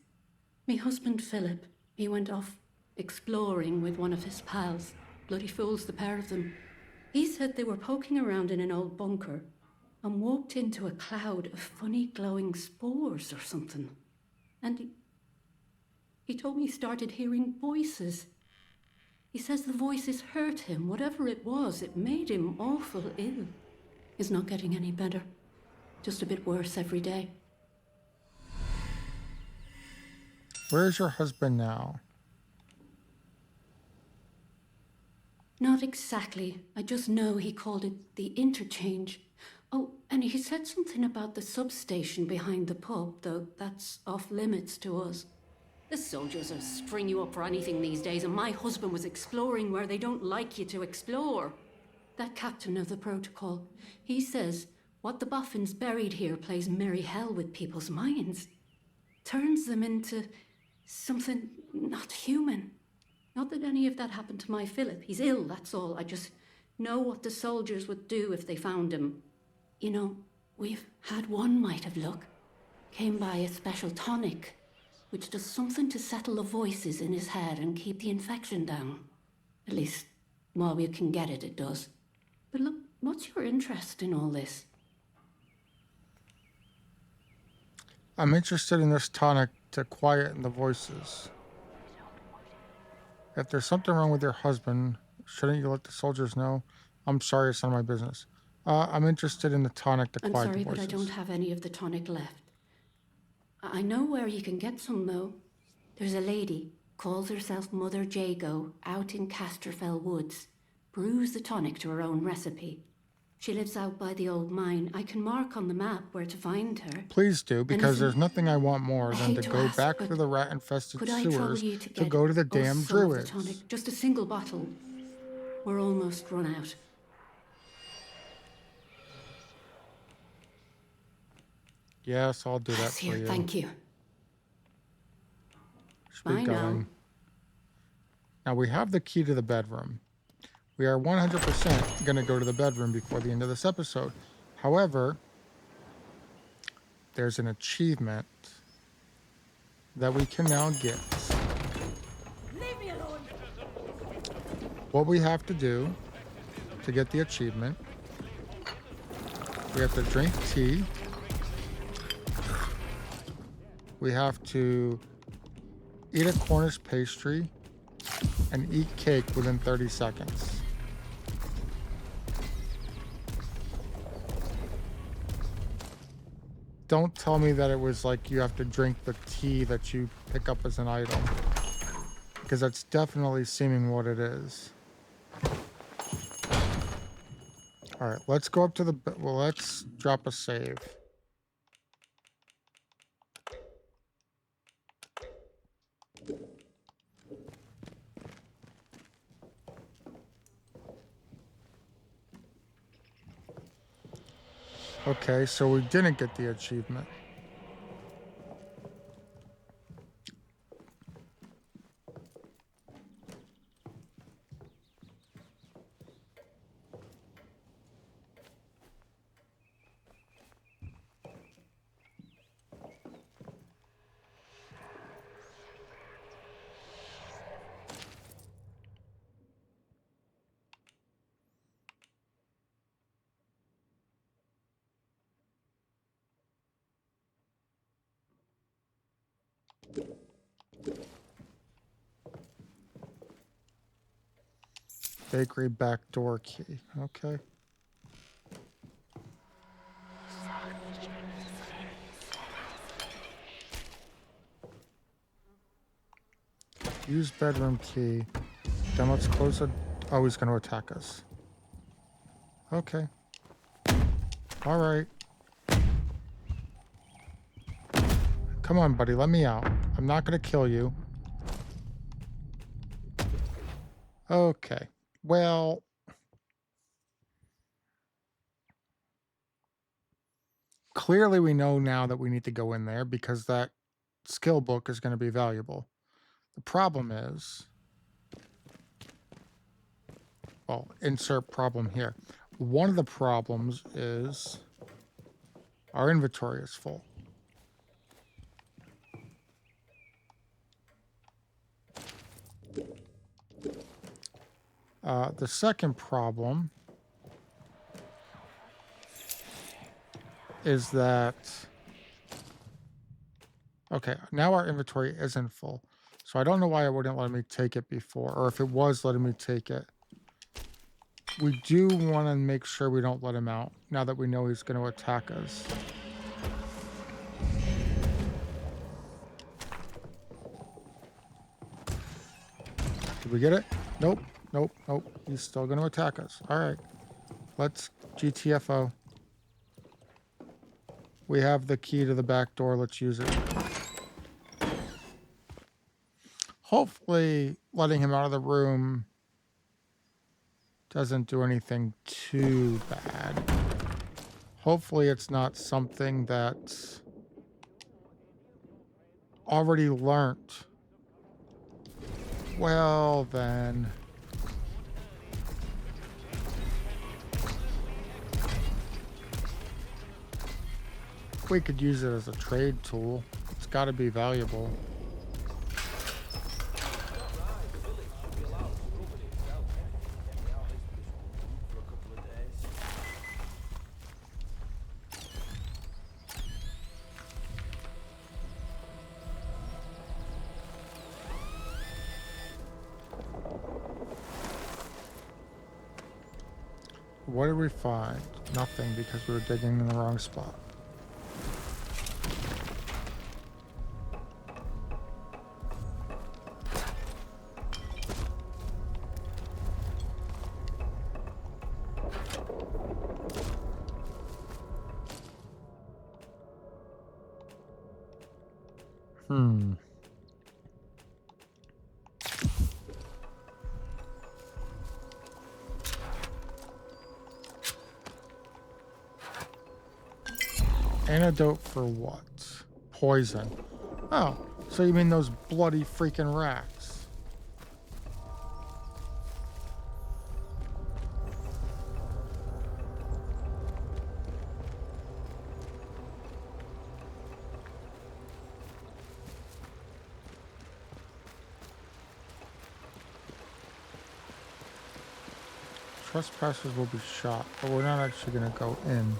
Me husband, Philip, he went off exploring with one of his pals. Bloody fools, the pair of them. He said they were poking around in an old bunker and walked into a cloud of funny glowing spores or something. And he told me he started hearing voices. He says the voices hurt him. Whatever it was, it made him awful ill. He's not getting any better. Just a bit worse every day. Where's your husband now? Not exactly. I just know he called it the interchange. Oh, and he said something about the substation behind the pub, though that's off limits to us. The soldiers will string you up for anything these days, and my husband was exploring where they don't like you to explore. That captain of the protocol, he says what the boffins buried here plays merry hell with people's minds. Turns them into something not human. Not that any of that happened to my Philip. He's ill, that's all. I just know what the soldiers would do if they found him. You know, we've had one mite of luck. Came by a special tonic, which does something to settle the voices in his head and keep the infection down. At least, while we can get it, it does. But look, what's your interest in all this? I'm interested in this tonic to quieten the voices. If there's something wrong with your husband, shouldn't you let the soldiers know? I'm sorry, it's none of my business. I'm interested in the tonic to quiet the voices. I'm sorry, but I don't have any of the tonic left. I know where you can get some, though. There's a lady, calls herself Mother Jago, out in Casterfell Woods. Brews the tonic to her own recipe. She lives out by the old mine. I can mark on the map where to find her. Please do, because there's nothing I want more than to go ask, back through the rat-infested could I sewers trouble you to to go to the get damn us some of the druids. tonic? Just a single bottle. We're almost run out. Yes, I'll do that for you. Thank you. Should be going. Now we have the key to the bedroom. We are 100% going to go to the bedroom before the end of this episode. However, there's an achievement that we can now get. Leave me alone. What we have to do to get the achievement, we have to drink tea. We have to eat a Cornish pastry and eat cake within 30 seconds. Don't tell me that it was like you have to drink the tea that you pick up as an item, because that's definitely seeming what it is. All right, let's go up to the, well, let's drop a save. Okay, so we didn't get the achievement. Bakery backdoor key. Okay. Use bedroom key. Then let's close it. Oh, he's going to attack us. Okay. All right. Come on, buddy. Let me out. I'm not going to kill you. Okay. Well, clearly we know now that we need to go in there because that skill book is going to be valuable. The problem is, well, insert problem here. One of the problems is our inventory is full. The second problem is that, okay, now our inventory isn't full. So I don't know why it wouldn't let me take it before, or if it was letting me take it. We do want to make sure we don't let him out now that we know he's going to attack us. Did we get it? Nope. Nope. Nope. He's still going to attack us. All right. Let's GTFO. We have the key to the back door. Let's use it. Hopefully, letting him out of the room doesn't do anything too bad. Hopefully, it's not something that's already learnt. Well, then. We could use it as a trade tool. It's got to be valuable. What did we find? Nothing, because we were digging in the wrong spot. Antidote for what? Poison. Oh, so you mean those bloody freaking rats? Trespassers will be shot, but we're not actually going to go in.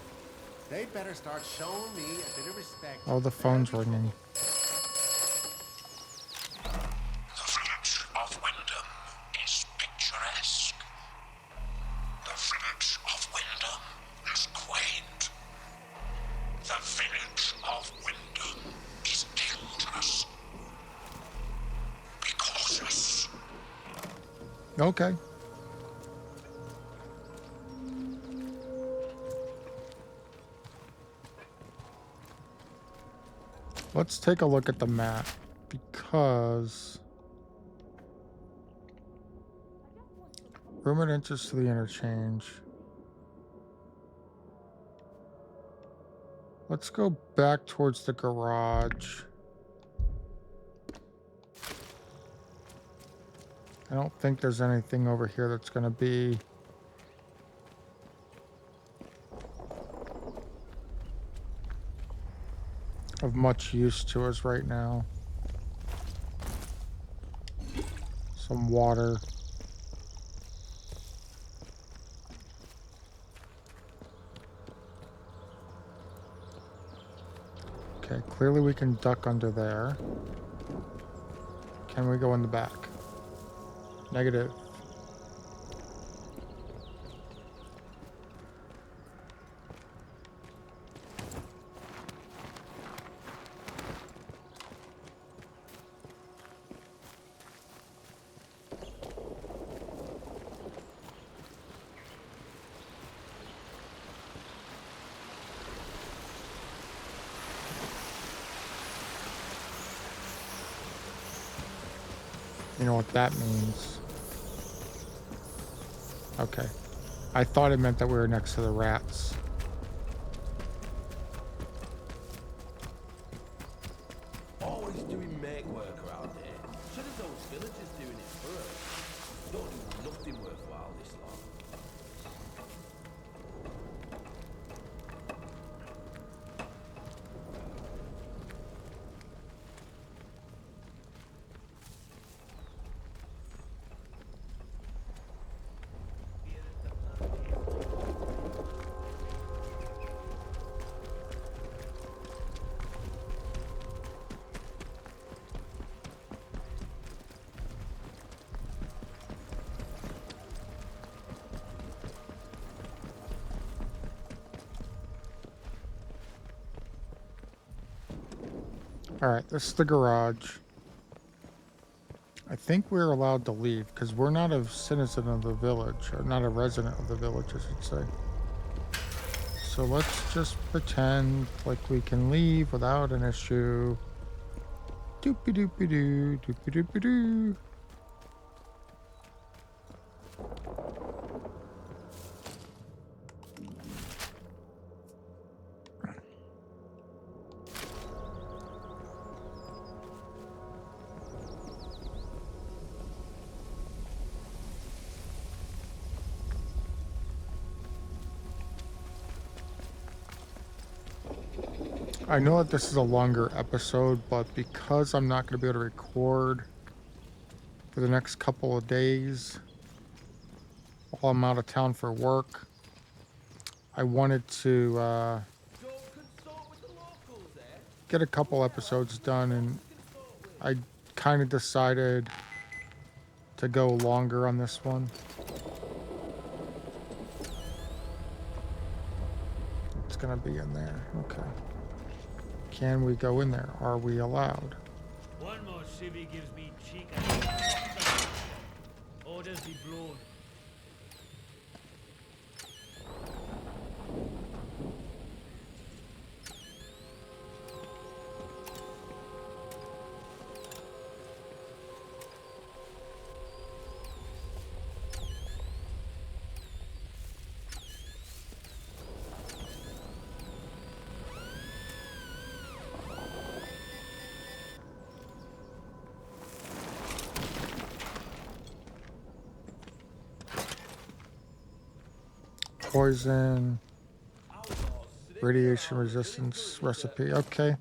They better start showing me a bit of respect. Oh, the phone's ringing. The village of Windham is picturesque. The village of Windham is quaint. The village of Windham is dangerous. Be cautious. Okay. Let's take a look at the map, because rumored entrance to the interchange. Let's go back towards the garage. I don't think there's anything over here that's going to be of much use to us right now. Some water. Okay, clearly we can duck under there. Can we go in the back? Negative. You know what that means. Okay. I thought it meant that we were next to the rats. Always doing make work around here. Should have those villagers doing it for us. Don't do nothing worthwhile this long. Alright, this is the garage. I think we're allowed to leave because we're not a citizen of the village, or not a resident of the village, I should say. So let's just pretend like we can leave without an issue. Doopy doopy doo, doopy doopy doo. I know that this is a longer episode, but because I'm not going to be able to record for the next couple of days while I'm out of town for work, I wanted to get a couple episodes done, and I kind of decided to go longer on this one. It's going to be in there. Okay. Can we go in there? Are we allowed? One more civvy gives me cheek. Orders be blown. Poison, radiation resistance recipe. Okay,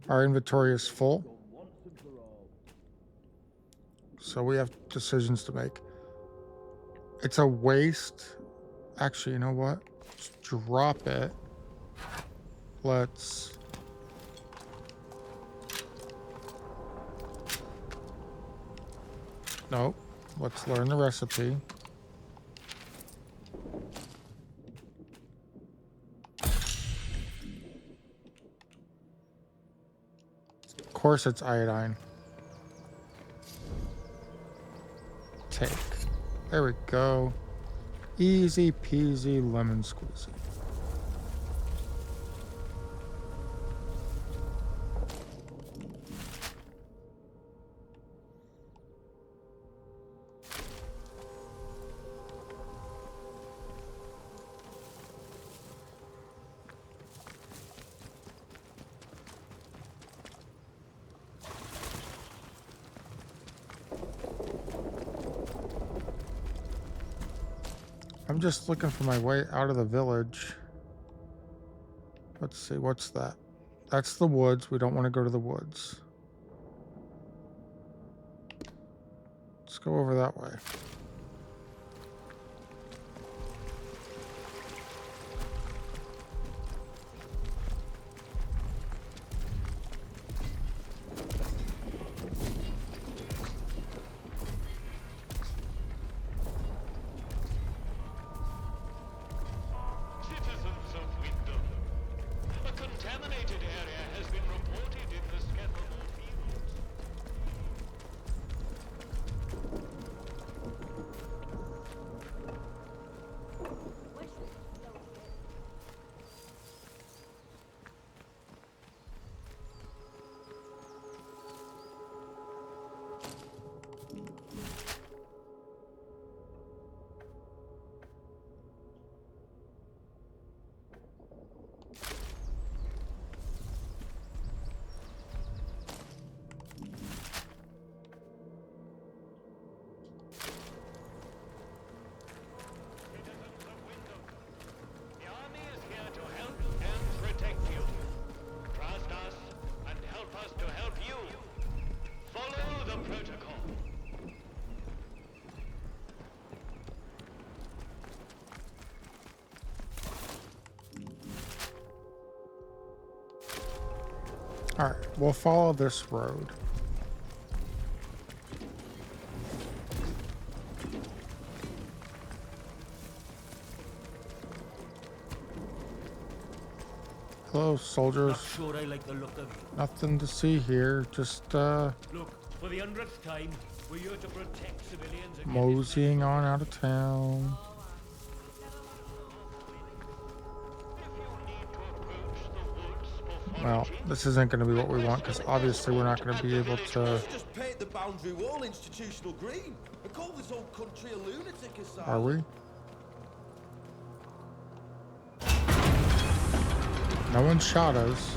our inventory is full, so we have decisions to make. It's a waste. Actually, you know what? Let's drop it. Let's nope. Let's learn the recipe. Of course it's iodine. Take. There we go. Easy peasy lemon squeezy. just looking for my way out of the village. Let's see, what's that? That's the woods. We don't want to go to the woods. Let's go over that way. Citizens of Windham, a contaminated area has been reported in the Scavenge fields. Alright, we'll follow this road. Hello, soldiers. Not sure I like the look of you. Nothing to see here, just Look, for the 100th time, we're here to protect civilians against moseying on out of town. Well, this isn't going to be what we want because obviously we're not going to be able to. Just paint the boundary wall institutional green and call this whole country a lunatic asylum. Are we? No one shot us.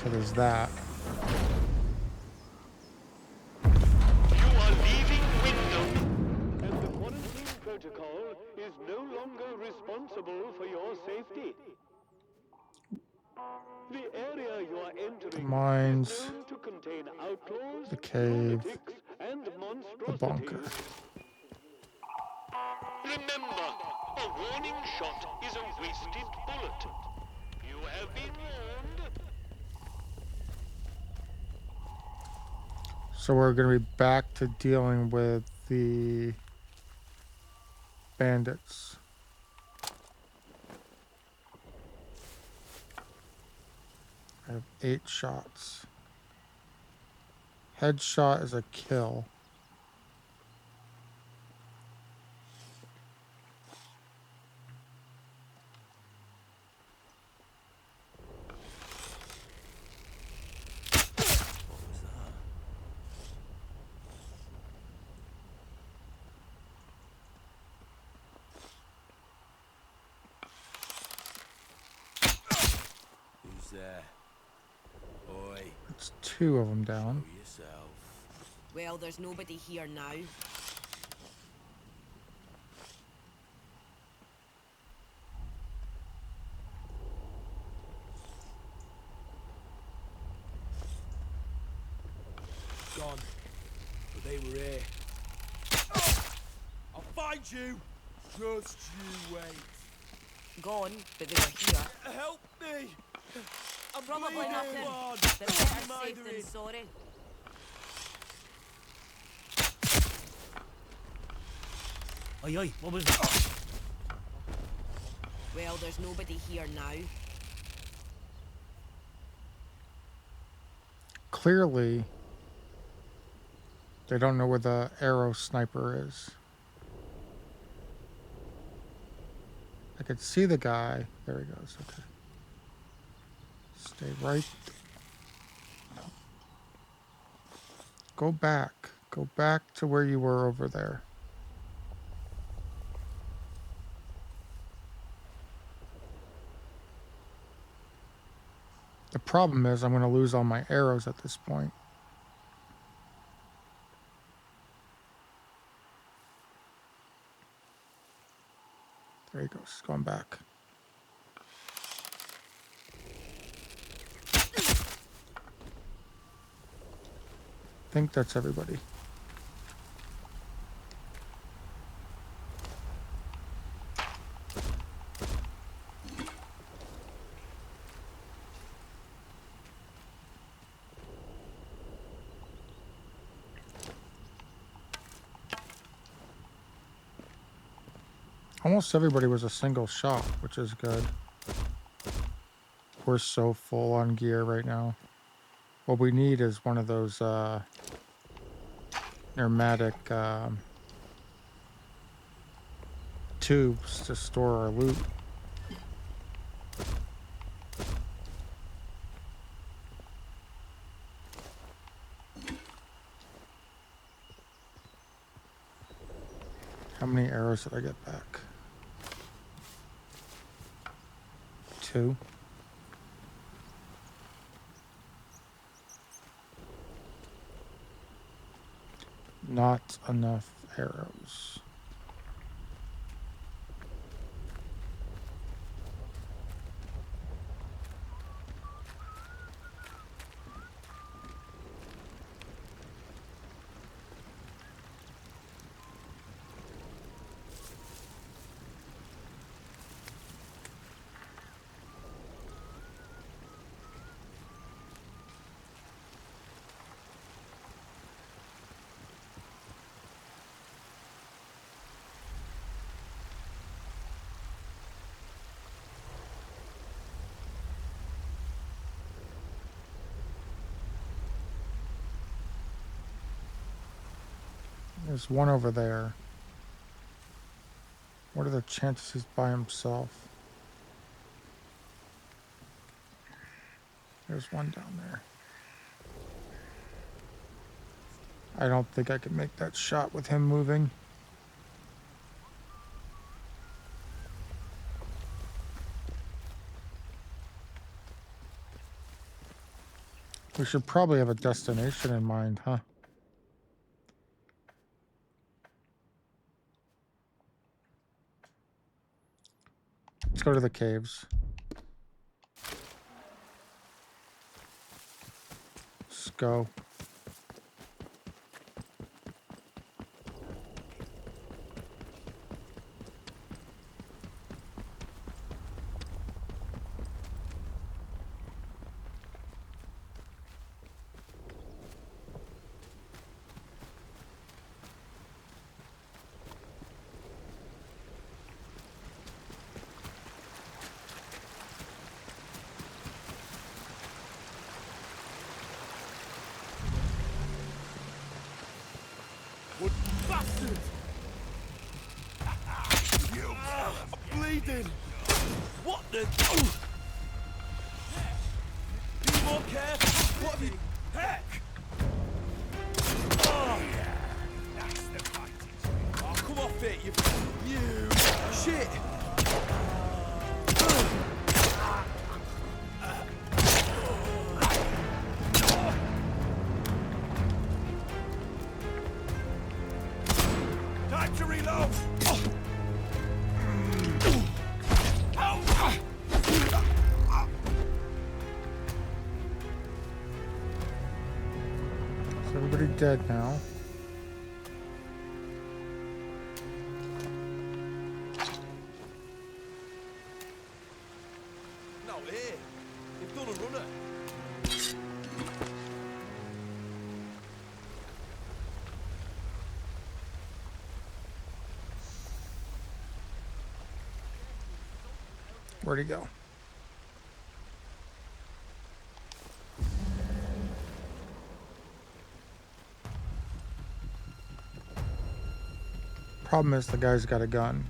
So there's that. You are leaving Windham, and the quarantine protocol is no longer responsible for your safety. The area you are entering The mines, is known to contain outlaws, the cave, lunatics, and the monstrosities. bunker. Remember, a warning shot is a wasted bullet. You have been warned. So we're going to be back to dealing with the bandits. I have 8 shots. Headshot is a kill. Who's there? Oi. It's 2 of them down. Show yourself. Well, there's nobody here now. Gone. But they were here. I'll find you. Just you wait. Gone, but they were here. Help me. I'm Probably bleeding, nothing. Lord. But better safe Mithering. than sorry. Oi, oi, what was that? Well, there's nobody here now. Clearly, they don't know where the arrow sniper is. I could see the guy. There he goes. Okay. Stay right. Go back. Go back to where you were over there. The problem is I'm going to lose all my arrows at this point. There he goes. He's going back. I think that's everybody. Almost everybody was a single shot, which is good. We're so full on gear right now. What we need is one of those pneumatic tubes to store our loot. How many arrows did I get back? 2. Not enough arrows. There's one over there. What are the chances he's by himself? There's one down there. I don't think I can make that shot with him moving. We should probably have a destination in mind, huh? Let's go to the caves. Let's go. Bastard! You I'm bleeding! What the? Be more careful! What have you? Heck! Oh, that's the fight. Oh, come off it, you shit! Time to reload! Is everybody dead now? No, here. You've done a runner. Where'd he go? Problem is the guy's got a gun.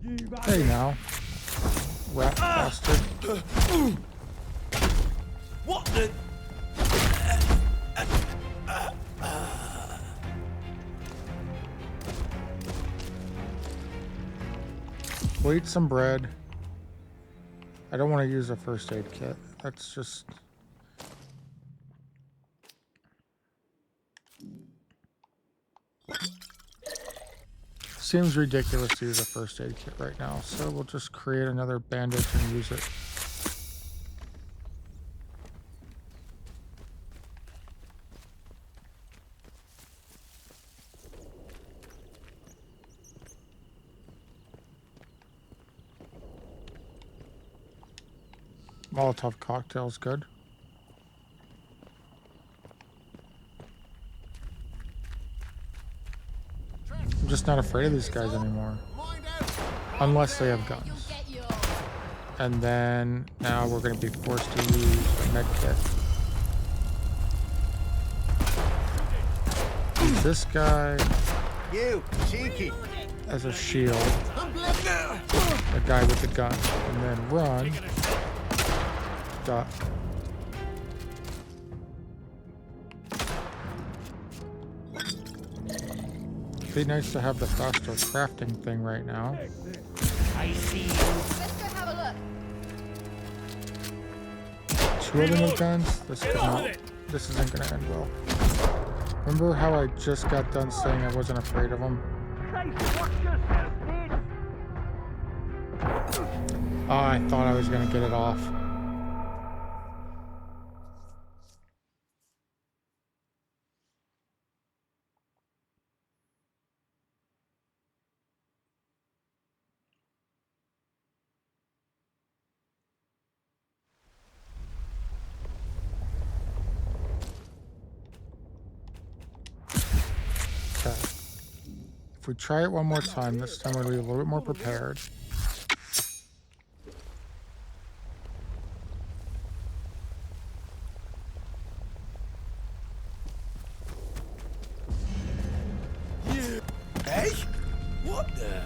Hey now, rat bastard. What the? We'll eat some bread. I don't want to use a first aid kit. That's just... Seems ridiculous to use a first aid kit right now, so we'll just create another bandage and use it. Molotov cocktail's good. I'm just not afraid of these guys anymore. Unless they have guns. And then now we're going to be forced to use a med kit. Use this guy You, cheeky. as a shield. The guy with the gun. And then run. Duck. Be nice to have the faster crafting thing right now. I see you. Let's go have a look. Two of them with guns? This isn't gonna end well. Remember how I just got done saying I wasn't afraid of them? Oh, I thought I was gonna get it off. If we try it one more time, this time we're going to be a little bit more prepared. Hey? What the?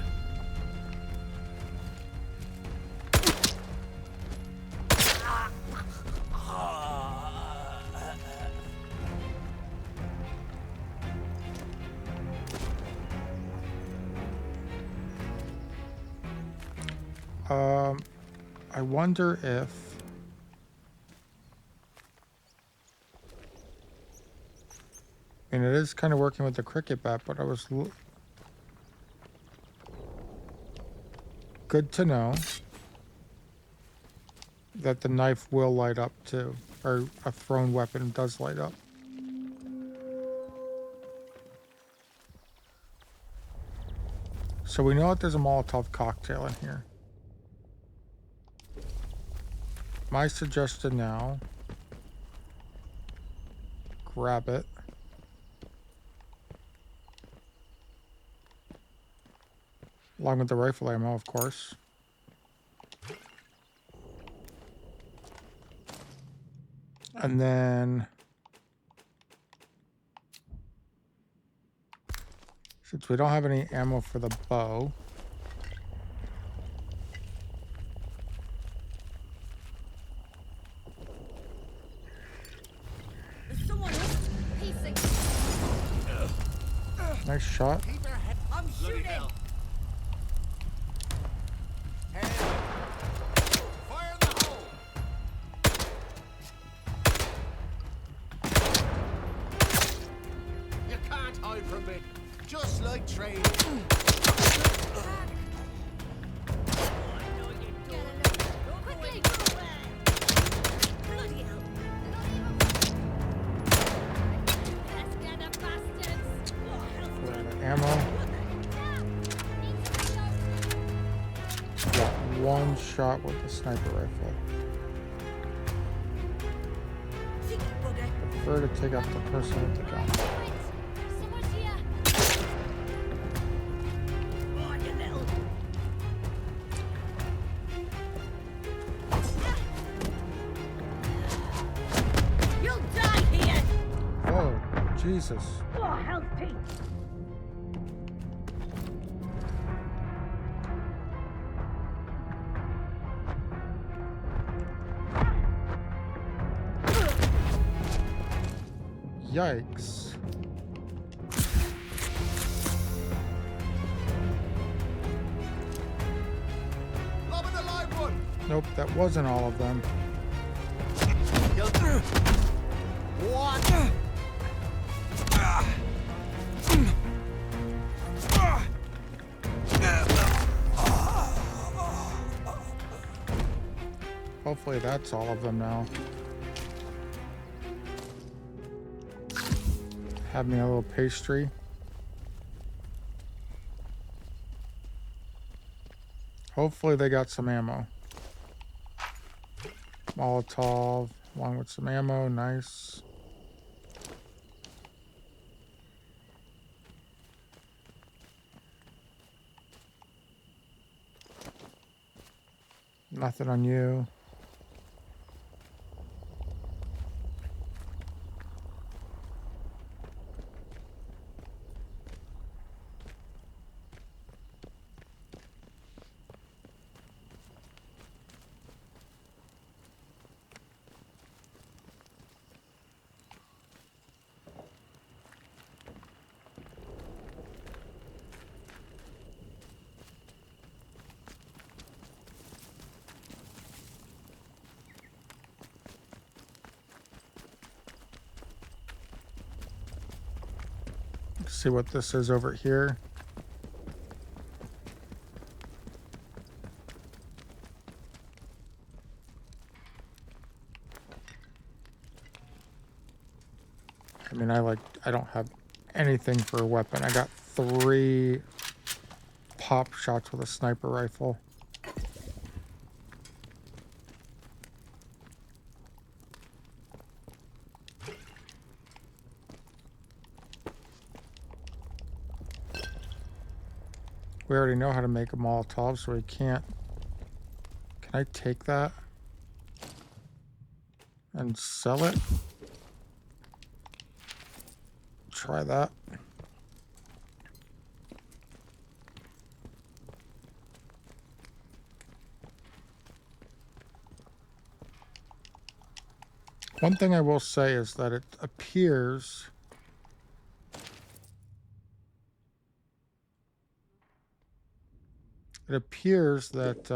I wonder if... I mean, it is kind of working with the cricket bat, but I was... Good to know that the knife will light up too, or a thrown weapon does light up. So we know that there's a Molotov cocktail in here. My suggestion now, grab it. Along with the rifle ammo, of course. And then, since we don't have any ammo for the bow, nice shot. I'm shooting. Fire in the hole. You can't hide from me. Just like train. Quickly. Bloody hell. Let's get the bastards. Ammo. Got one shot with the sniper rifle. Prefer to take out the person with the gun. You'll die here. Oh, Jesus. Oh, health Pete. Yikes. Lobbing a live one. Nope, that wasn't all of them. What? Hopefully that's all of them now. Have me a little pastry. Hopefully they got some ammo. Molotov, along with some ammo, nice. Nothing on you. See what this is over here. I mean, I don't have anything for a weapon. I got 3 pop shots with a sniper rifle. We already know how to make a Molotov, so we can't... Can I take that and sell it? Try that. One thing I will say is that it appears... It appears that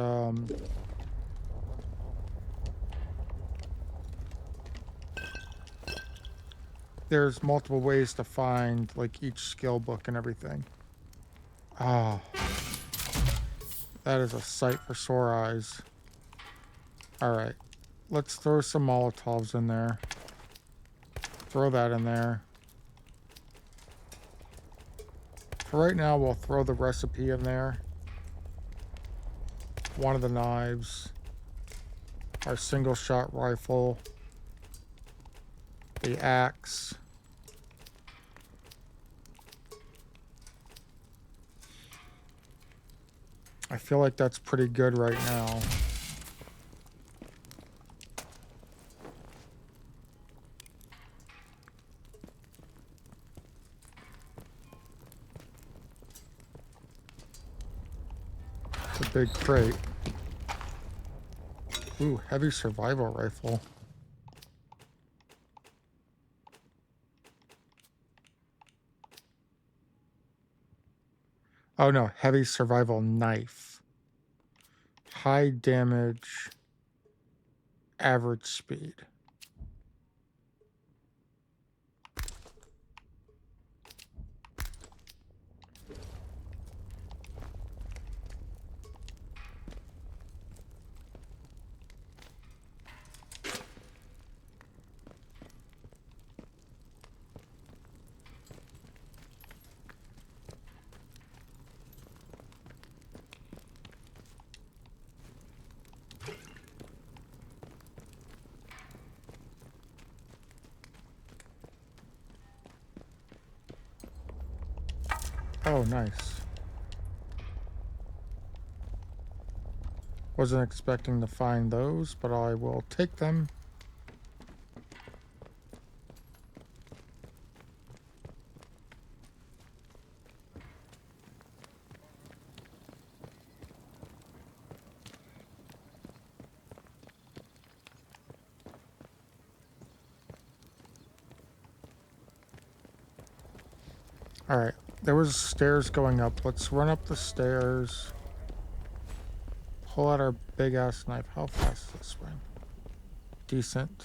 there's multiple ways to find like each skill book and everything. Ah, that is a sight for sore eyes. All right, let's throw some Molotovs in there. Throw that in there. For right now, we'll throw the recipe in there. One of the knives, our single shot rifle, the axe, I feel like that's pretty good right now. It's a big crate. Ooh, heavy survival rifle. Oh no, heavy survival knife. High damage, average speed. Oh, nice. Wasn't expecting to find those, but I will take them. Alright, there was stairs going up. Let's run up the stairs. Pull out our big ass knife. How fast is this swing? Decent.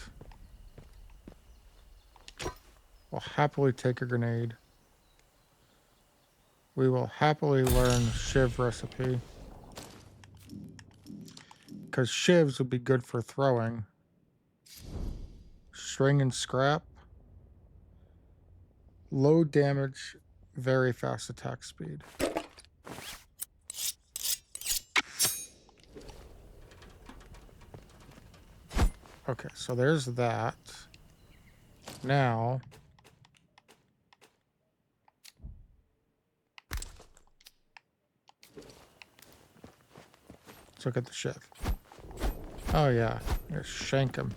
We'll happily take a grenade. We will happily learn shiv recipe. Because shivs would be good for throwing. String and scrap. Low damage, very fast attack speed. Okay, so there's that. Now, let's look at the shiv. Oh yeah, just shank him.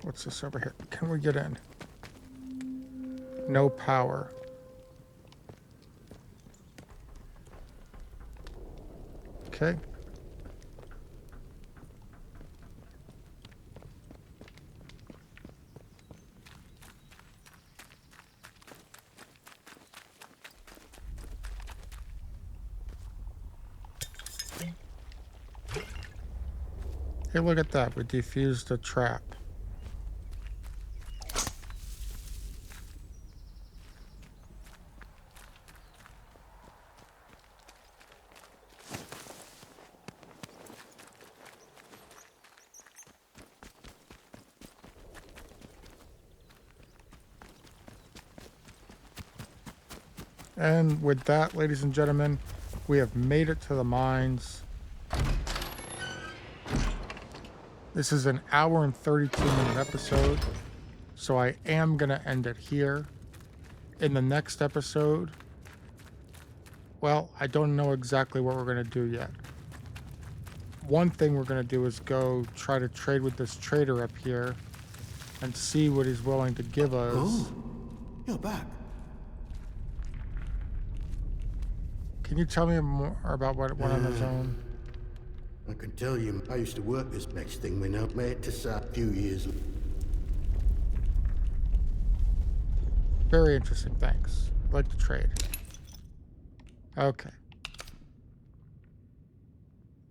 What's this over here? Can we get in? No power. Okay. Hey, look at that. We defused a trap. And with that, ladies and gentlemen, we have made it to the mines. This is an hour and 32-minute episode, so I am going to end it here. In the next episode, well, I don't know exactly what we're going to do yet. One thing we're going to do is go try to trade with this trader up here and see what he's willing to give us. Oh, you're back. Can you tell me more about what went on the zone? I can tell you, I used to work this next thing when I made to a few years. Very interesting, thanks. I'd like to trade. Okay.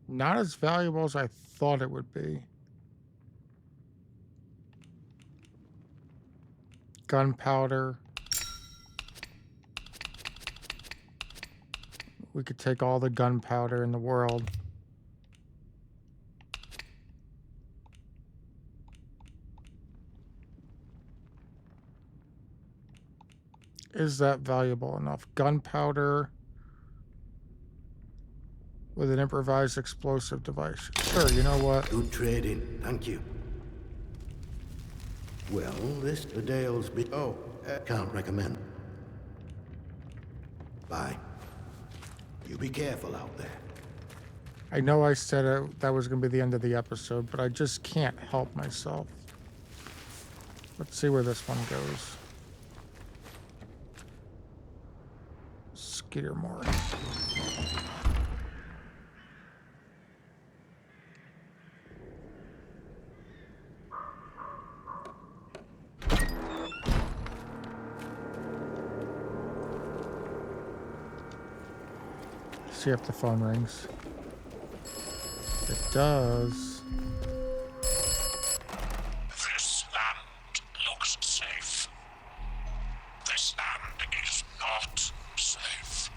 Not as valuable as I thought it would be. Gunpowder. We could take all the gunpowder in the world. Is that valuable enough? Gunpowder with an improvised explosive device. Sure, you know what? Good trading, thank you. Well, this Dale's be... Oh, can't recommend. Bye. You be careful out there. I know I said that was going to be the end of the episode, but I just can't help myself. Let's see where this one goes. Skittermore. See if the phone rings. It does. This land looks safe. This land is not safe.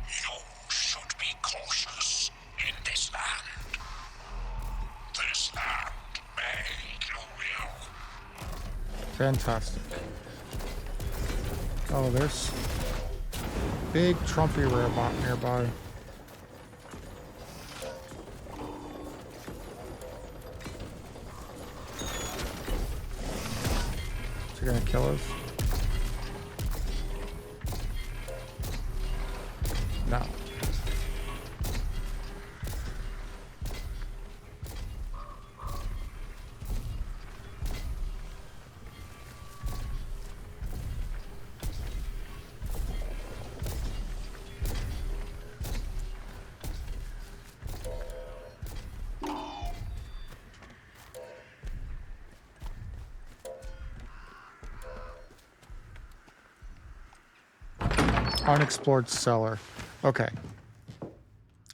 You should be cautious in this land. This land may kill you. Fantastic. Oh, there's big Trumpy robot nearby. Is he gonna kill us? No. Unexplored cellar. Okay.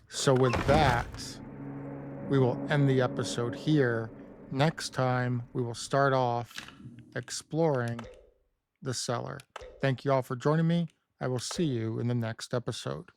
So with that, we will end the episode here. Next time, we will start off exploring the cellar. Thank you all for joining me. I will see you in the next episode.